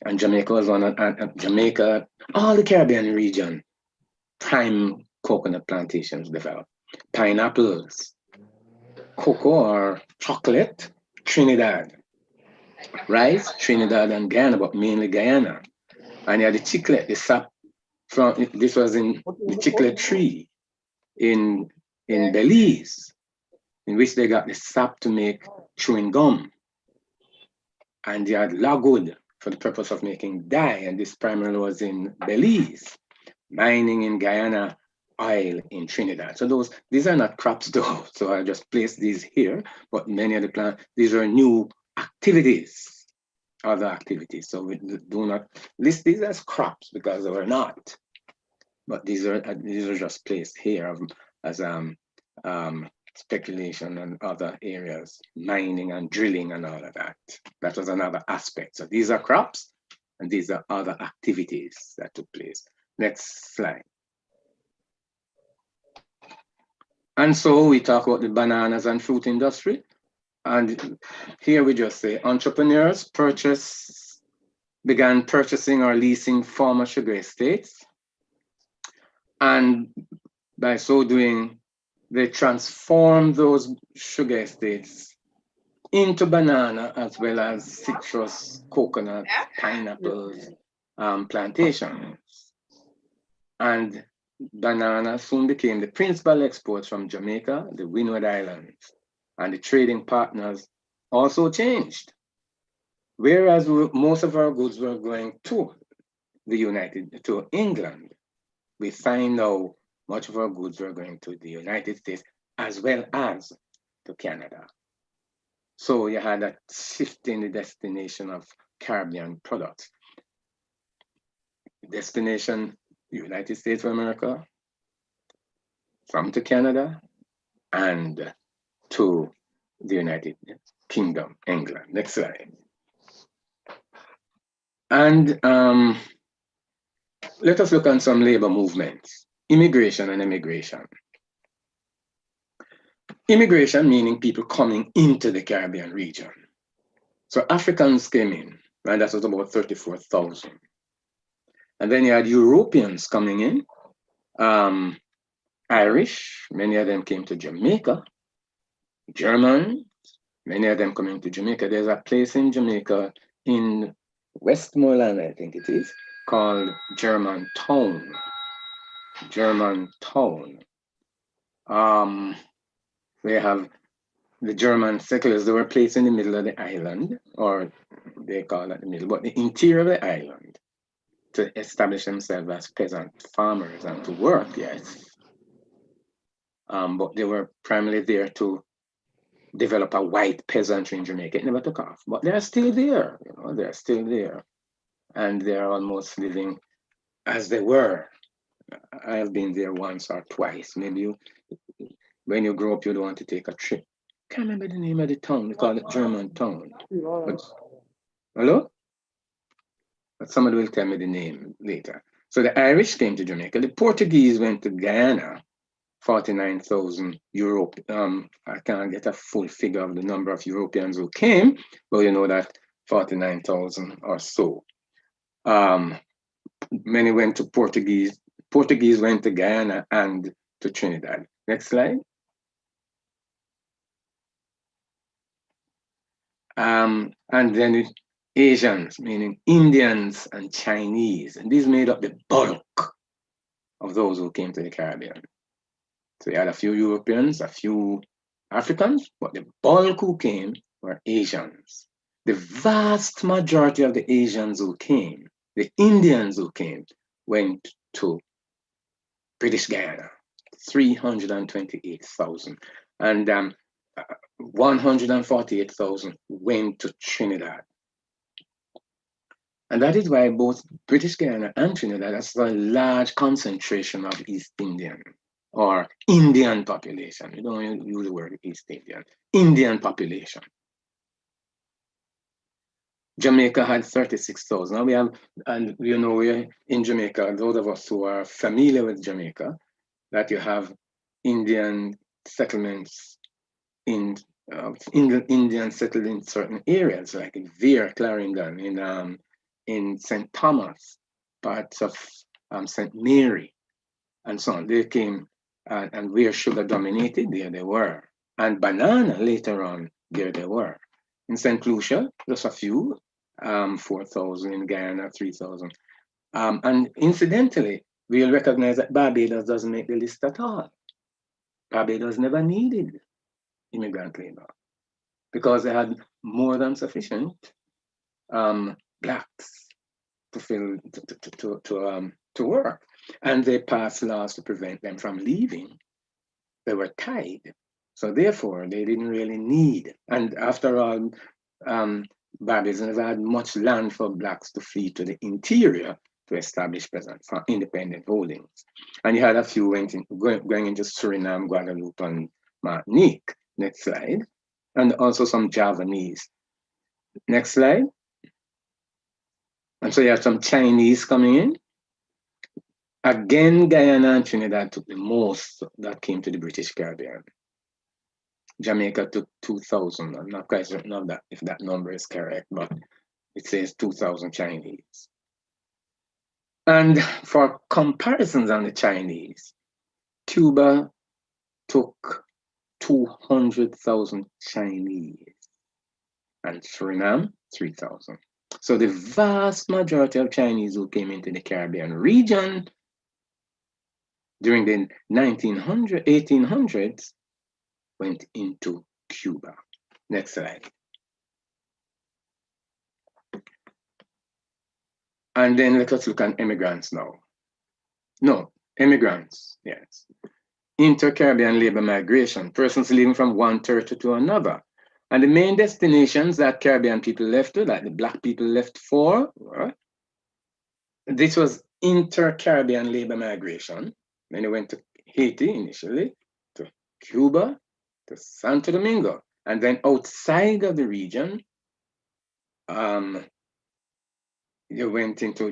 and Jamaica was one of Jamaica, all the Caribbean region, prime coconut plantations developed. Pineapples, cocoa or chocolate, Trinidad. Rice, Trinidad and Guyana, but mainly Guyana. And you had the chiclet, the sap from, this was in the chiclet tree in Belize, in which they got the sap to make chewing gum. And you had logwood for the purpose of making dye, and this primarily was in Belize. Mining in Guyana, oil in Trinidad. So these are not crops though, so I just placed these here, but many of the plants, these are new activities, other activities. So we do not list these as crops because they were not, but these are just placed here as speculation and other areas, mining and drilling and all of that. That was another aspect. So these are crops and these are other activities that took place. Next slide. And so we talk about the bananas and fruit industry. And here we just say entrepreneurs began purchasing or leasing former sugar estates. And by so doing, they transformed those sugar estates into banana as well as citrus, coconut, pineapples, plantations. And banana soon became the principal exports from Jamaica, the Windward Islands, and the trading partners also changed. Whereas most of our goods were going to England, we find now much of our goods were going to the United States as well as to Canada. So you had that shift in the destination of Caribbean products. Destination, United States of America, from to Canada, and to the United Kingdom, England. Next slide. And let us look at some labor movements, immigration and immigration. Immigration meaning people coming into the Caribbean region. So Africans came in, right? That was about 34,000. And then you had Europeans coming in, Irish, many of them came to Jamaica, German, many of them coming to Jamaica. There's a place in Jamaica in Westmoreland, I think it is, called Germantown. Germantown. They have the German settlers, they were placed in the middle of the island, or they call it the middle, but the interior of the island, to establish themselves as peasant farmers and to work, yes. But they were primarily there to develop a white peasantry in Jamaica. It never took off, but they're still there, you know, they're still there. And they're almost living as they were. I've been there once or twice. Maybe when you grow up, you don't want to take a trip. Can't remember the name of the town. They call it Germantown. Hello? But somebody will tell me the name later. So the Irish came to Jamaica. The Portuguese went to Guyana, 49,000 Europe. I can't get a full figure of the number of Europeans who came, but you know that 49,000 or so. Many went to Portuguese. Portuguese went to Guyana and to Trinidad. Next slide. And then Asians, meaning Indians and Chinese. And these made up the bulk of those who came to the Caribbean. So you had a few Europeans, a few Africans, but the bulk who came were Asians. The vast majority of the Asians who came, the Indians who came, went to British Guyana, 328,000. And 148,000 went to Trinidad. And that is why both British Guyana and Trinidad has a large concentration of East Indian or Indian population. You don't use the word East Indian, Indian population. Jamaica had 36,000. Now we have, and you know, we're in Jamaica, those of us who are familiar with Jamaica, that you have Indian settlements in Indians settled in certain areas, like in Vere, Clarendon, in St. Thomas, parts of St. Mary, and so on. They came, and where sugar dominated, there they were. And banana later on, there they were. In St. Lucia, just a few, 4,000, in Guyana, 3,000. And incidentally, we'll recognize that Barbados doesn't make the list at all. Barbados never needed immigrant labor because they had more than sufficient blacks to fill to work, and they passed laws to prevent them from leaving. They were tied, so therefore they didn't really need. And after all, Barbados never had much land for blacks to flee to the interior to establish present independent holdings. And you had a few going into Suriname, Guadeloupe, and Martinique. Next slide. And also some Javanese. Next slide. And so you have some Chinese coming in. Again, Guyana and Trinidad took the most that came to the British Caribbean. Jamaica took 2,000. I'm not quite certain of that, if that number is correct, but it says 2,000 Chinese. And for comparisons on the Chinese, Cuba took 200,000 Chinese and Suriname, 3,000. So the vast majority of Chinese who came into the Caribbean region during the 1800s went into Cuba. Next slide. And then let us look at immigrants now. No, immigrants, yes. Inter-Caribbean labor migration, persons leaving from one territory to another. And the main destinations that Caribbean people left to, that the Black people left for, this was inter-Caribbean labor migration. Then they went to Haiti initially, to Cuba, to Santo Domingo. And then outside of the region, you went into,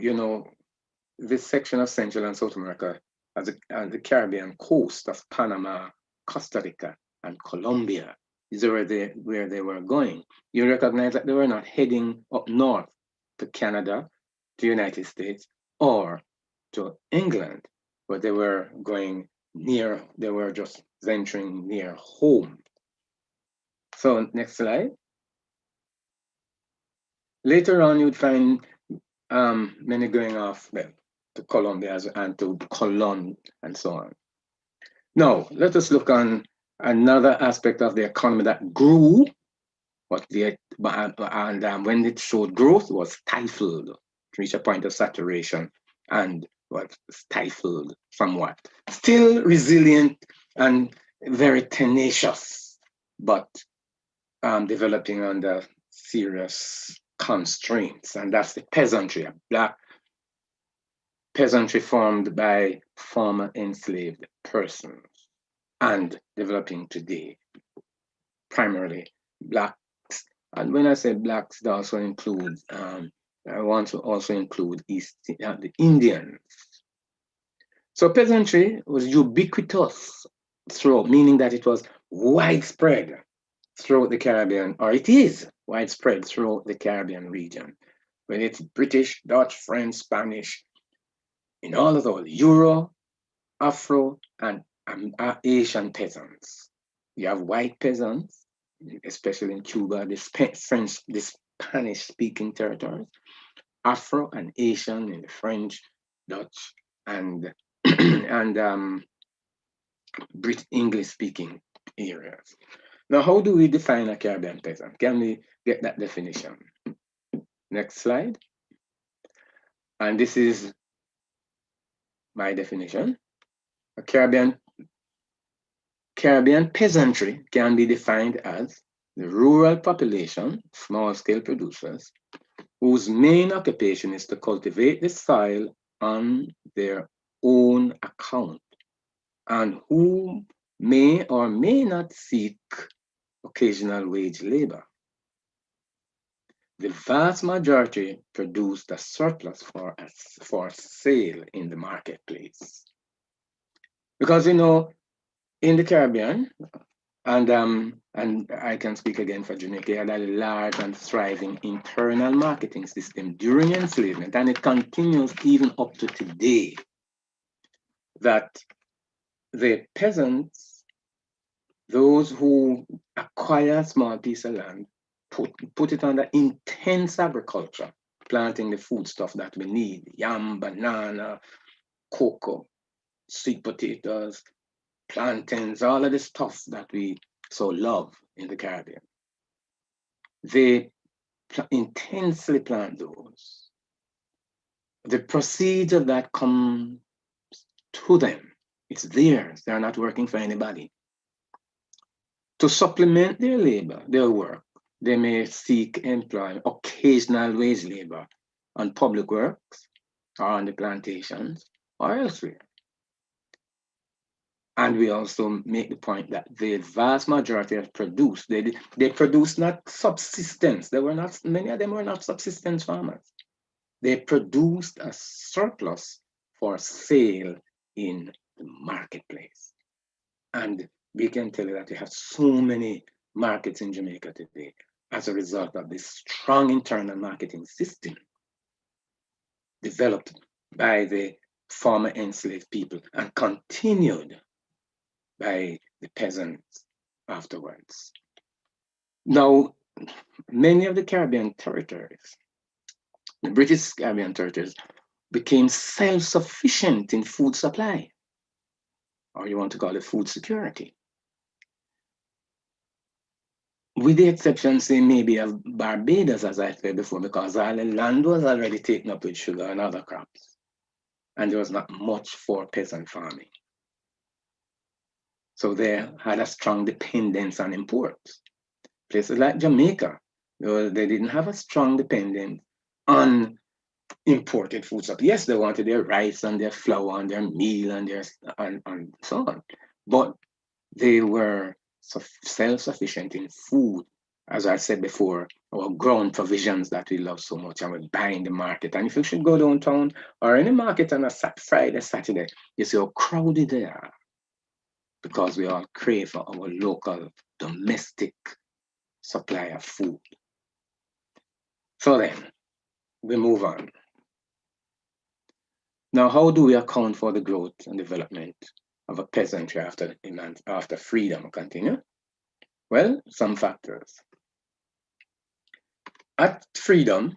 this section of Central and South America as the Caribbean coast of Panama, Costa Rica, and Colombia. These are where they were going. You recognize that they were not heading up north to Canada, to the United States, or to England, but they were going near, they were just venturing near home. So next slide. Later on, you'd find many going off to Colombia and to Colon and so on. Now, let us look on another aspect of the economy that grew, when it showed growth was stifled, to reach a point of saturation and was stifled somewhat. Still resilient and very tenacious, but developing under serious constraints, and that's the peasantry, a Black peasantry formed by former enslaved persons and developing today, primarily Blacks. And when I say Blacks, it also includes, I want to also include the Indians. So peasantry was ubiquitous throughout, meaning that it was widespread throughout the Caribbean, or it is widespread throughout the Caribbean region. When it's British, Dutch, French, Spanish, in all of those, Euro, Afro, and Asian peasants. You have white peasants, especially in Cuba, the Spanish-speaking territories, Afro and Asian in the French, Dutch, and Brit English-speaking areas. Now, how do we define a Caribbean peasant? Can we get that definition? Next slide. And this is my definition. A Caribbean peasantry can be defined as the rural population, small-scale producers, whose main occupation is to cultivate the soil on their own account, and who may or may not seek occasional wage labor. The vast majority produced a surplus for sale in the marketplace. Because, in the Caribbean, And I can speak again for Jamaica. It had a large and thriving internal marketing system during enslavement, and it continues even up to today. That the peasants, those who acquire a small piece of land, put it under intense agriculture, planting the foodstuff that we need: yam, banana, cocoa, sweet potatoes, plantains, all of the stuff that we so love in the Caribbean. They intensely plant those. The proceeds of that come to them. It's theirs. They're not working for anybody. To supplement their labor, their work, they may seek employment, occasional wage labor on public works or on the plantations or elsewhere. And we also make the point that the vast majority of produce, they produce not subsistence. Many of them were not subsistence farmers. They produced a surplus for sale in the marketplace. And we can tell you that we have so many markets in Jamaica today as a result of this strong internal marketing system developed by the former enslaved people and continued by the peasants afterwards. Now, many of the Caribbean territories, the British Caribbean territories, became self-sufficient in food supply, or you want to call it food security. With the exception, say, maybe of Barbados, as I said before, because all the land was already taken up with sugar and other crops, and there was not much for peasant farming. So they had a strong dependence on imports. Places like Jamaica, they didn't have a strong dependence on imported food supply. Yes, they wanted their rice and their flour and their meal and and so on, but they were self-sufficient in food. As I said before, our grown provisions that we love so much, and we buy in the market. And if you should go downtown or any market on a Friday, Saturday, you see how crowded they are, because we all crave for our local domestic supply of food. So then, we move on. Now, how do we account for the growth and development of a peasantry after freedom? Continue. Well, some factors. At freedom,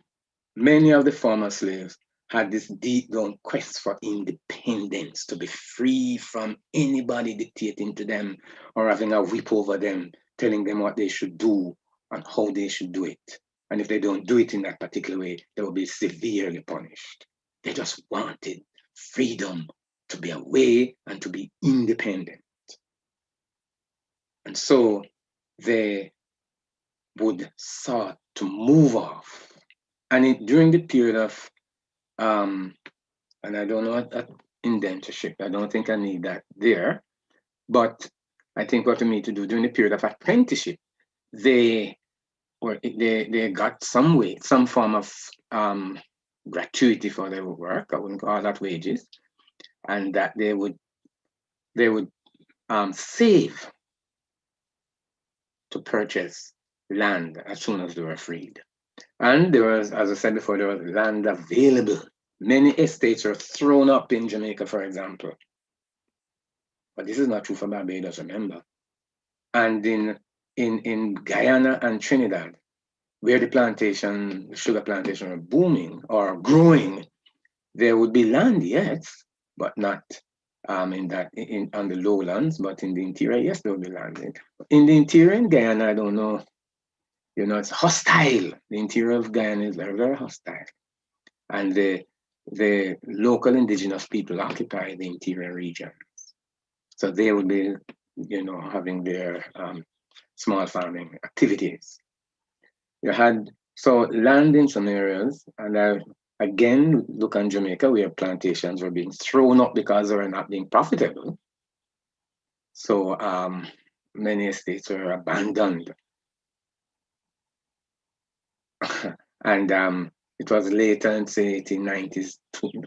many of the former slaves had this deep-down quest for independence, to be free from anybody dictating to them or having a whip over them, telling them what they should do and how they should do it. And if they don't do it in that particular way, they will be severely punished. They just wanted freedom, to be away and to be independent. And so they would start to move off. And during the period of, and I don't know what indentureship, I don't think I need that there, but I think what we need to do during the period of apprenticeship, they got some form of gratuity for their work. I wouldn't call that wages, and that they would save to purchase land as soon as they were freed. And there was, as I said before, there was land available. Many estates are thrown up in Jamaica, for example. But this is not true for Barbados, remember. And in Guyana and Trinidad, where the sugar plantation are booming or growing, there would be land, yes, but not on the lowlands, but in the interior, yes, there would be land. In the interior in Guyana, I don't know, it's hostile. The interior of Guyana is very, very hostile. And the local indigenous people occupy the interior regions. So they would be, having their small farming activities. You had land in some areas, and again, look on Jamaica, where plantations were being thrown up because they were not being profitable. So many estates were abandoned. And it was later in, say, 1890s,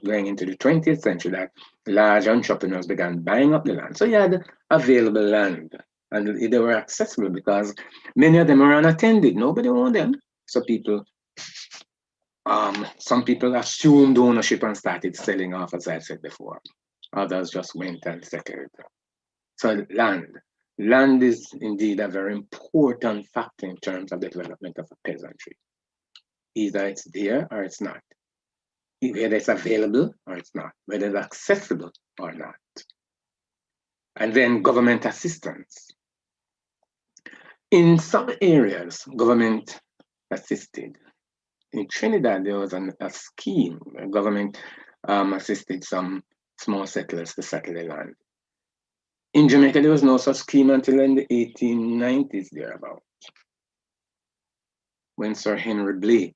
going into the 20th century, that large entrepreneurs began buying up the land. So you had available land. And they were accessible because many of them were unattended. Nobody owned them. So some people assumed ownership and started selling off, as I said before. Others just went and settled. So land is indeed a very important factor in terms of the development of a peasantry. Either it's there or it's not. Whether it's available or it's not. Whether it's accessible or not. And then government assistance. In some areas, government assisted. In Trinidad, there was a scheme. The government assisted some small settlers to settle the land. In Jamaica, there was no such scheme until in the 1890s, thereabout, when Sir Henry Blake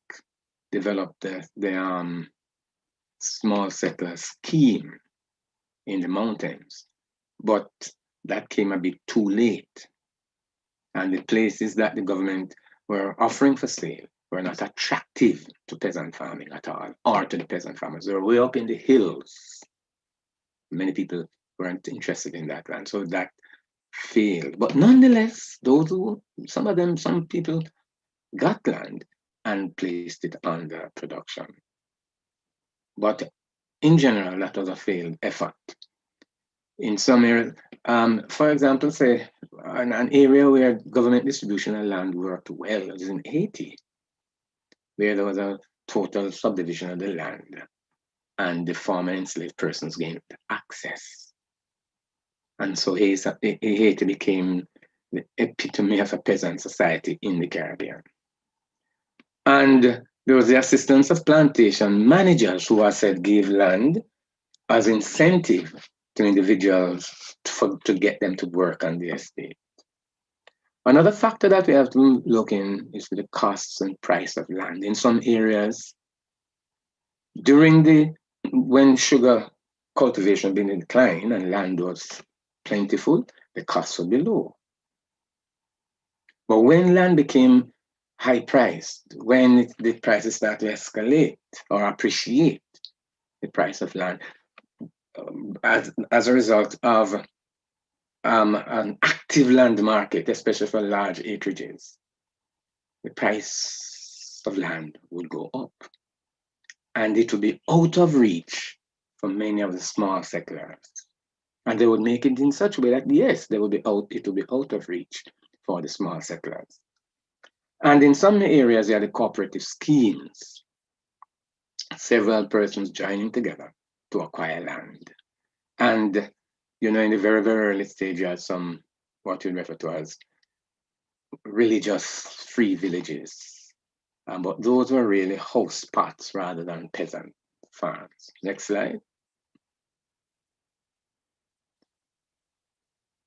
developed the small settler scheme in the mountains. But that came a bit too late. And the places that the government were offering for sale were not attractive to peasant farming at all, or to the peasant farmers. They were way up in the hills. Many people weren't interested in that land, so that failed. But nonetheless, some people got land and placed it under production. But in general, that was a failed effort. In some areas, for example, say an area where government distribution of land worked well is in Haiti, where there was a total subdivision of the land and the former enslaved persons gained access. And so Haiti became the epitome of a peasant society in the Caribbean. And there was the assistance of plantation managers who are said gave land as incentive to individuals to get them to work on the estate. Another factor that we have to look in is the costs and price of land. In some areas, when sugar cultivation been in decline and land was plentiful, the costs would be low. But when land became high priced, when the prices start to escalate or appreciate, the price of land, as a result of an active land market, especially for large acreages, the price of land will go up. And it will be out of reach for many of the small settlers. And they would make it in such a way that, yes, it will be out of reach for the small settlers. And in some areas, there are the cooperative schemes, several persons joining together to acquire land. And, in the very, very early stage, you had some, what you refer to as religious free villages. But those were really house pots rather than peasant farms. Next slide.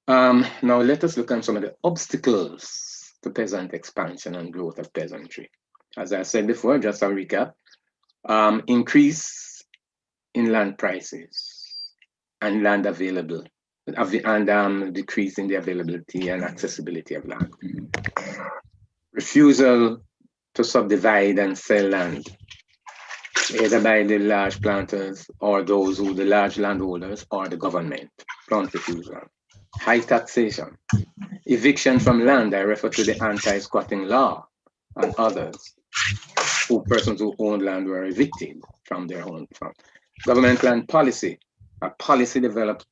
Now let us look at some of the obstacles to peasant expansion and growth of peasantry. As I said before, just a recap, increase in land prices and land available, and decrease in the availability and accessibility of land. Refusal to subdivide and sell land, either by the large planters or the large landholders or the government, plant refusal. High taxation, eviction from land, I refer to the anti-squatting law and others, persons who owned land were evicted from their home farm. Government land policy, a policy developed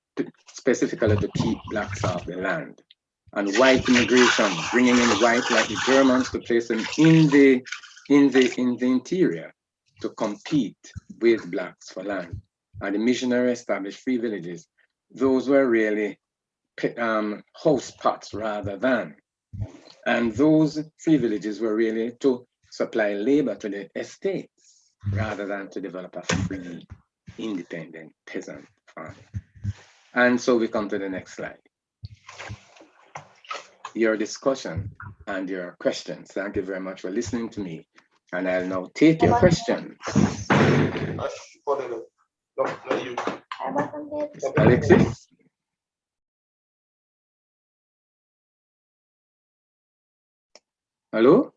specifically to keep blacks off the land. And white immigration, bringing in white like the Germans to place them in the interior to compete with blacks for land. And the missionary established free villages. Those were really house pots rather than. And those free villages were really to supply labor to the estates rather than to develop a free, independent peasant farm. And so we come to the next slide. Your discussion and your questions. Thank you very much for listening to me. And I'll now take your questions. Alexis? Hello?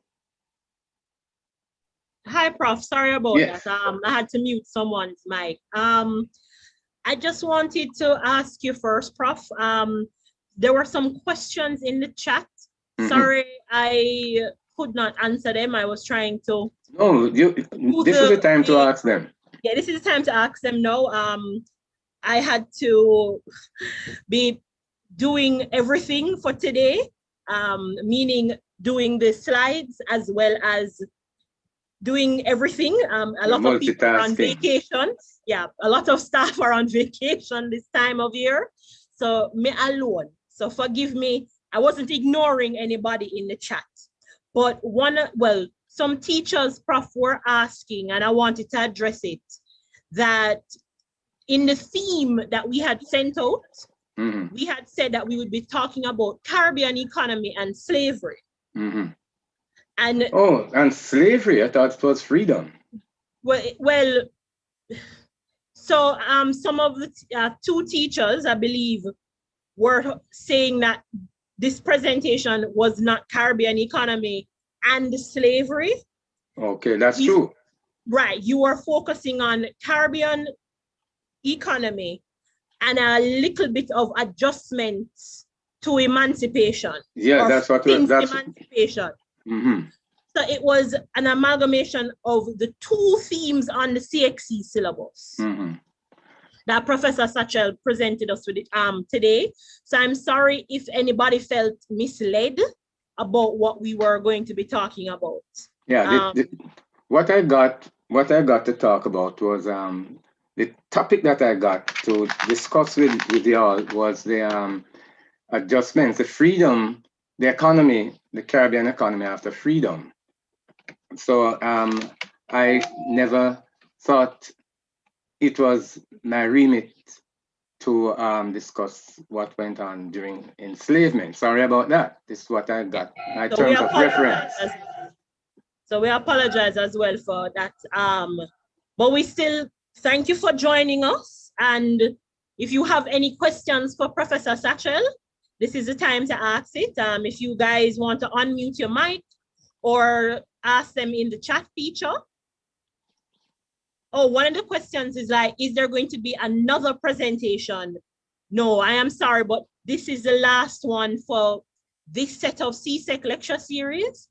Hi, Prof. Sorry about that. I had to mute someone's mic. I just wanted to ask you first, Prof. there were some questions in the chat. Sorry, I could not answer them. I was trying to. No, this is the time to ask them. Yeah, this is the time to ask them now. I had to be doing everything for today, meaning doing the slides as well as doing everything. A lot of people are on vacation. Yeah, a lot of staff are on vacation this time of year. So me alone. So forgive me. I wasn't ignoring anybody in the chat. But some teachers, Prof, were asking, and I wanted to address it, that in the theme that we had sent out, we had said that we would be talking about Caribbean economy and slavery. And slavery, I thought it was freedom. Well, so some of the two teachers, I believe, were saying that this presentation was not Caribbean economy and slavery. Okay, that's true. Right, you are focusing on Caribbean economy and a little bit of adjustments to emancipation. Yeah, that's emancipation. So it was an amalgamation of the two themes on the CXC syllabus that Professor Satchel presented us with today. So I'm sorry if anybody felt misled about what we were going to be talking about. Yeah, what I got to talk about was the topic that I got to discuss with y'all was the adjustments, the freedom, the economy, the Caribbean economy after freedom. So I never thought it was my remit to discuss what went on during enslavement. Sorry about that. This is what I got, my terms of reference. So we apologize as well for that. But we still thank you for joining us. And if you have any questions for Professor Satchel, this is the time to ask it. If you guys want to unmute your mic or ask them in the chat feature. Oh, one of the questions is like, is there going to be another presentation? No, I am sorry, but this is the last one for this set of CSEC lecture series,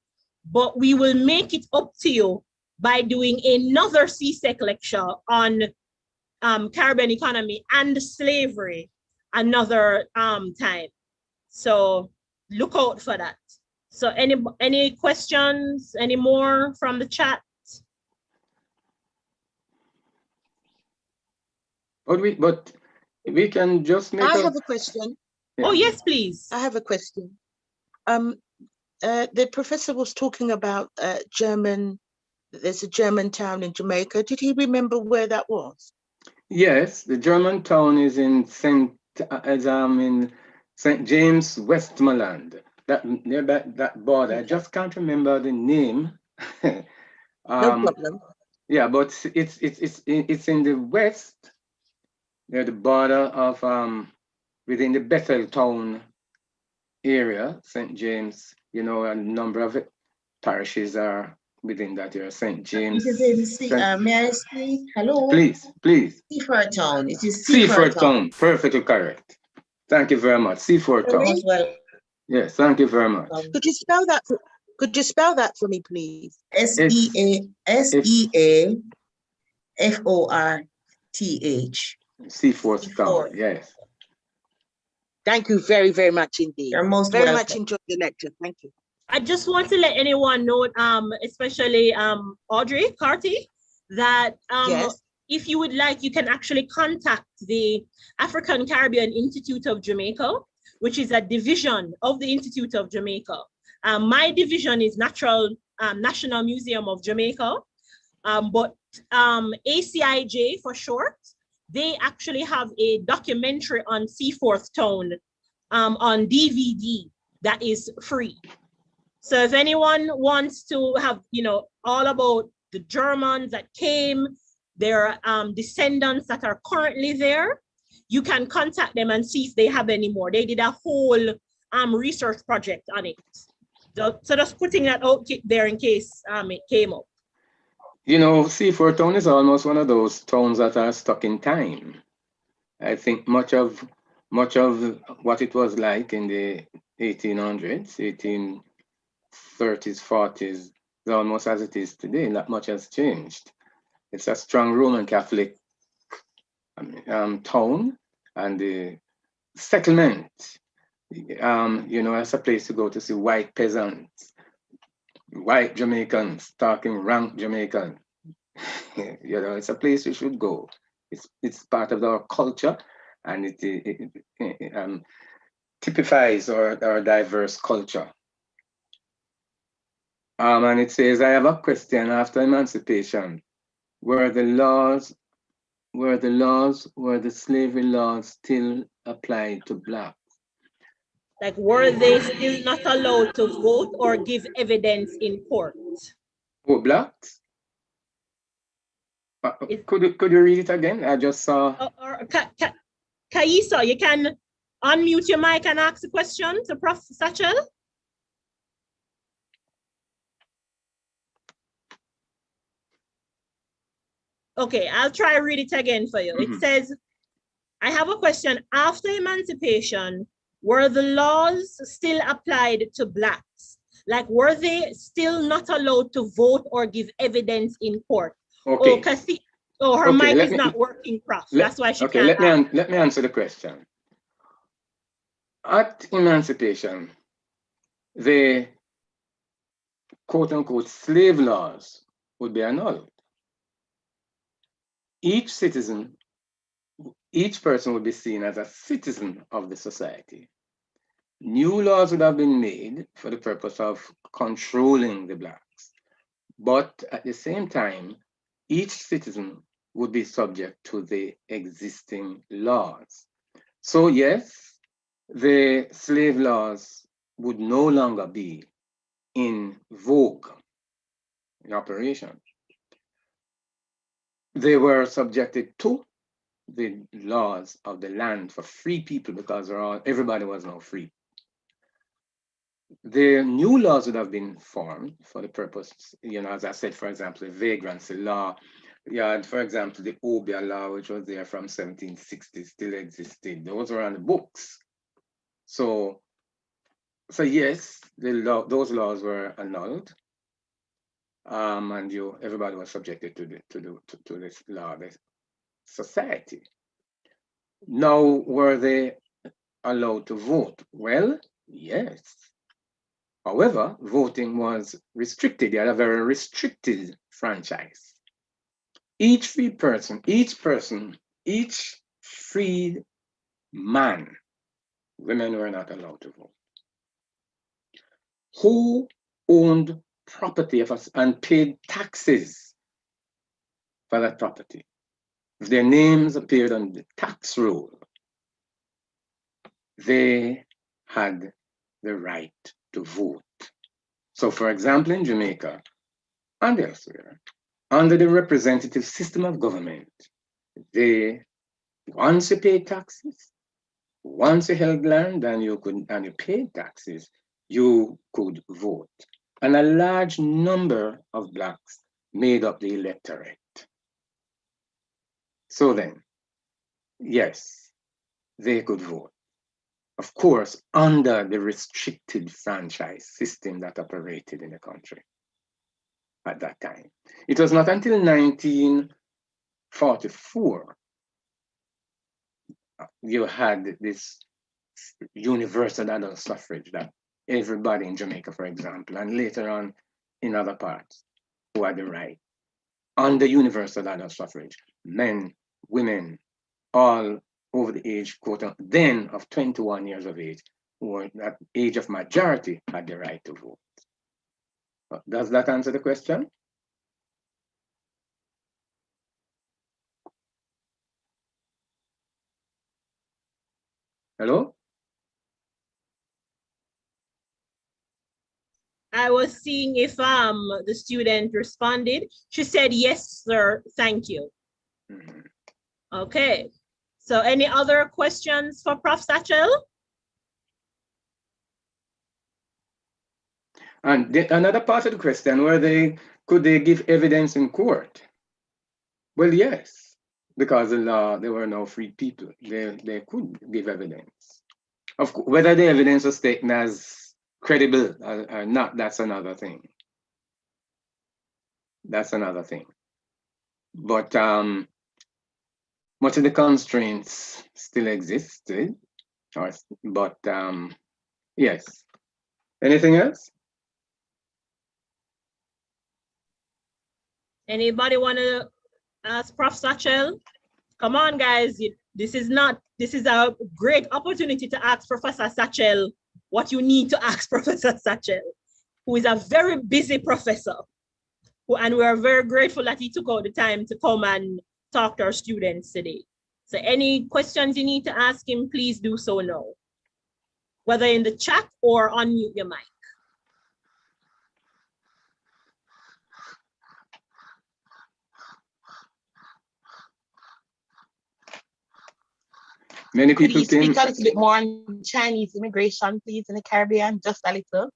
but we will make it up to you by doing another CSEC lecture on Caribbean economy and slavery another time. So look out for that. So any questions, any more from the chat? But we can just make I have a question. Yeah. Oh, yes, please. I have a question. The professor was talking about there's a German town in Jamaica. Did he remember where that was? Yes, the German town is in St. James, Westmoreland. Near that border. I just can't remember the name. No problem. Yeah, but it's in the west, near the border of within the Bethel town area, St. James. You know, a number of parishes are within that area. St. James. May I speak? Hello. Please. Seaford Town. It is Seaford Town. Perfectly correct. Thank you very much. Seaford Town. Well, yes, thank you very much. Could you spell that? Could you spell that for me, please? SEAFORTH. Seaford Town. Yes. Thank you very, very much indeed. You're most very welcome. much enjoyed the lecture. Thank you. I just want to let anyone know, especially Audrey Carty, that yes. If you would like, you can actually contact the African Caribbean Institute of Jamaica, which is a division of the Institute of Jamaica. My division is National Museum of Jamaica, but ACIJ for short, they actually have a documentary on Seaforth Town on DVD that is free. So if anyone wants to have, all about the Germans that came, their descendants that are currently there, you can contact them and see if they have any more. They did a whole research project on it. So just putting that out there in case it came up. Seaford Town is almost one of those towns that are stuck in time. I think much of much of what it was like in the 1800s, 1830s, 40s, is almost as it is today. Not much has changed. It's a strong Roman Catholic town, and the settlement, as a place to go to see white peasants, white Jamaicans talking rank Jamaican. It's a place you should go. It's part of our culture, and it typifies our diverse culture. And it says, I have a question. After emancipation, were the slavery laws still applied to blacks? Like, were they still not allowed to vote or give evidence in court? For blacks? Could you read it again? I just saw. Kaisa, you can unmute your mic and ask the question to Prof. Satchel. Okay, I'll try read it again for you. It says, I have a question. After emancipation, were the laws still applied to blacks? Like, were they still not allowed to vote or give evidence in court? Okay. Her mic is not working, Prof. That's why she can't. Let me answer the question. At emancipation, the quote-unquote slave laws would be annulled. Each person would be seen as a citizen of the society. New laws would have been made for the purpose of controlling the blacks. But at the same time, each citizen would be subject to the existing laws. So yes, the slave laws would no longer be in vogue, in operation. They were subjected to the laws of the land for free people, because everybody was now free. The new laws would have been formed for the purpose, as I said, for example, the vagrancy law. For example, the Obia law, which was there from 1760, still existed. Those were on the books. So yes, those laws were annulled, and everybody was subjected to this law, this society. Now, were they allowed to vote? Well, yes. However, voting was restricted. They had a very restricted franchise. Each freed man, women were not allowed to vote, who owned property and paid taxes for that property. If their names appeared on the tax roll, they had the right to vote. So, for example, in Jamaica and elsewhere, under the representative system of government, once you paid taxes, once you held land and you paid taxes, you could vote. And a large number of blacks made up the electorate. So then, yes, they could vote. Of course, under the restricted franchise system that operated in the country at that time. It was not until 1944 you had this universal adult suffrage that everybody in Jamaica, for example, and later on in other parts, who had the right. Under universal adult suffrage, men, women, all over the age, then of 21 years of age, who were at the age of majority, had the right to vote. Does that answer the question? Hello? I was seeing if the student responded. She said, yes, sir, thank you. Okay, so any other questions for Prof. Satchel? And another part of the question, could they give evidence in court? Well, yes. because the law, they were no free people. They could give evidence. Of course, whether the evidence was taken as credible or not, that's another thing. That's another thing. But much of the constraints still existed, but yes. Anything else? Anybody want to ask Prof. Satchel? Come on, guys. This is a great opportunity to ask Professor Satchel what you need to ask Professor Satchel, who is a very busy professor. And we are very grateful that he took out the time to come and talk to our students today. So any questions you need to ask him, please do so now, whether in the chat or unmute your mic. Many Could people you speak came. a little bit more on Chinese immigration, please, in the Caribbean, just a little?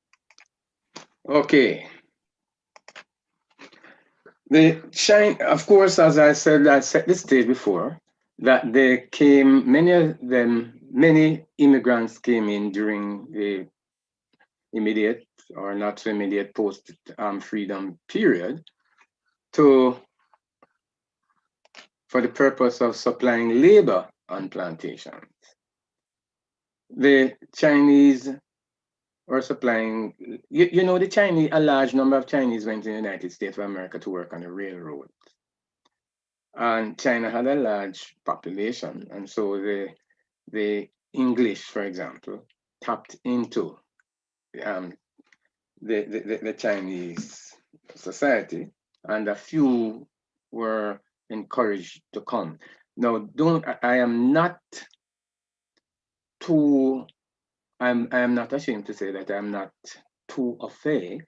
Okay. Of course, as I set the stage before, that there came, many immigrants came in during the immediate or not so immediate post-freedom period for the purpose of supplying labor on plantations. The Chinese were supplying, the Chinese, a large number of Chinese went to the United States of America to work on the railroad. And China had a large population. And so the English, for example, tapped into the Chinese society, and a few were encouraged to come. Now, I am not ashamed to say that I'm not too au fait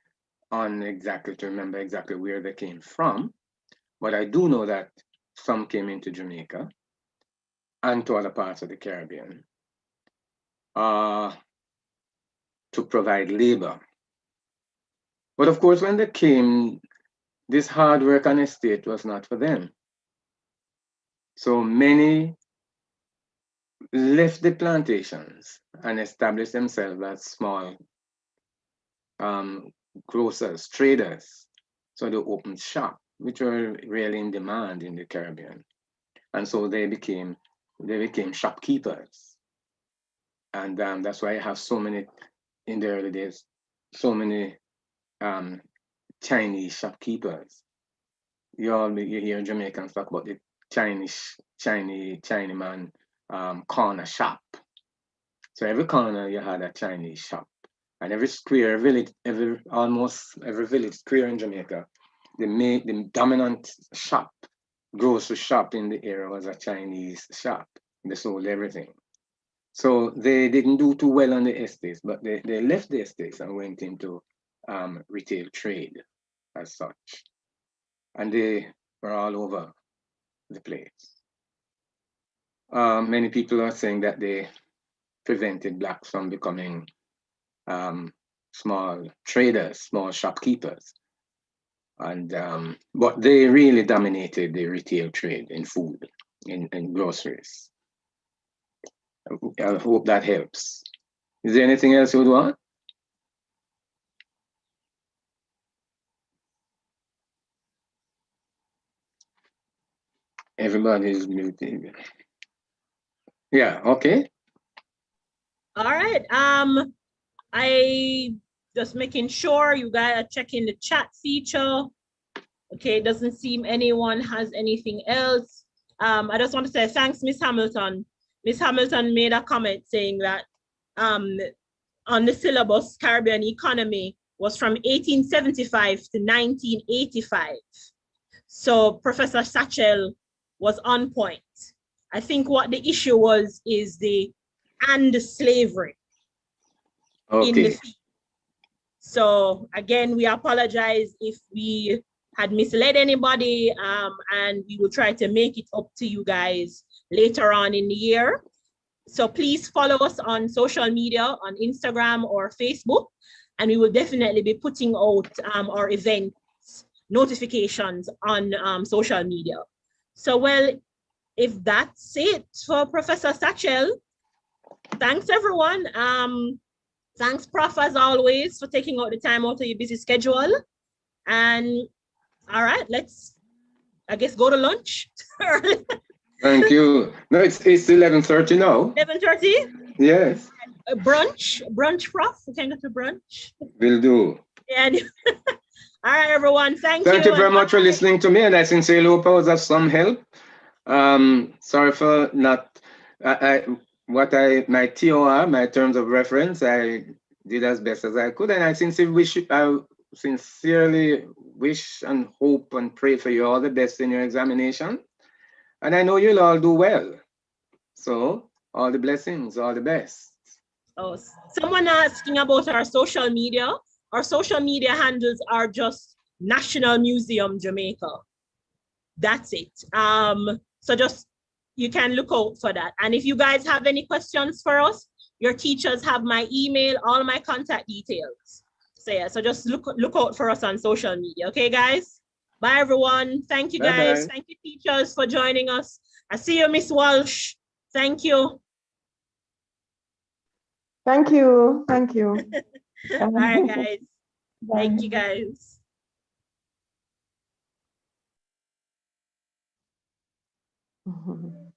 on to remember exactly where they came from, but I do know that some came into Jamaica and to other parts of the Caribbean to provide labor. But of course, when they came, this hard work on estate was not for them. So many left the plantations and established themselves as small grocers, traders. So they opened shop, which were really in demand in the Caribbean. And so they became shopkeepers. And that's why I have so many, in the early days, so many Chinese shopkeepers. You hear Jamaicans talk about the Chinaman corner shop. So every corner you had a Chinese shop. And every square village, almost every village square in Jamaica, the dominant shop, grocery shop in the area was a Chinese shop. They sold everything. So they didn't do too well on the estates, but they left the estates and went into retail trade as such. And they were all over the place. Many people are saying that they prevented Blacks from becoming small traders, small shopkeepers. And but they really dominated the retail trade in food, in groceries. I hope that helps. Is there anything else you would want? Everybody is muted. Yeah, okay. All right. I just making sure you guys are checking the chat feature. Okay, it doesn't seem anyone has anything else. I just want to say thanks, Miss Hamilton. Miss Hamilton made a comment saying that on the syllabus, Caribbean economy was from 1875 to 1985. So Professor Satchel was on point. I think what the issue was is the slavery in the field. So again, we apologize if we had misled anybody, and we will try to make it up to you guys later on in the year. So please follow us on social media, on Instagram or Facebook, and we will definitely be putting out our events notifications on social media. So, well, if that's it for Professor Satchel, thanks everyone. Thanks, Prof, as always, for taking out the time out of your busy schedule. And all right, let's, I guess, go to lunch. Thank you. No, it's 11:30 now. 11:30? Yes. Brunch, Prof. We can go to brunch. Will do. And all right, everyone. Thank you. Thank you very much for listening to me, and I sincerely hope I was of some help. Sorry for not, my TOR, my terms of reference, I did as best as I could, and I sincerely wish and hope and pray for you all the best in your examination. And I know you'll all do well. So all the blessings, all the best. Oh, someone asking about our social media. Our social media handles are just National Museum Jamaica. That's it. So just, you can look out for that. And if you guys have any questions for us, your teachers have my email, all my contact details. So yeah, so just look out for us on social media. Okay, guys? Bye, everyone. Thank you, guys. Bye-bye. Thank you, teachers, for joining us. I see you, Miss Walsh. Thank you. Thank you. Thank you. All right, guys. Bye. Thank you, guys. Mhm.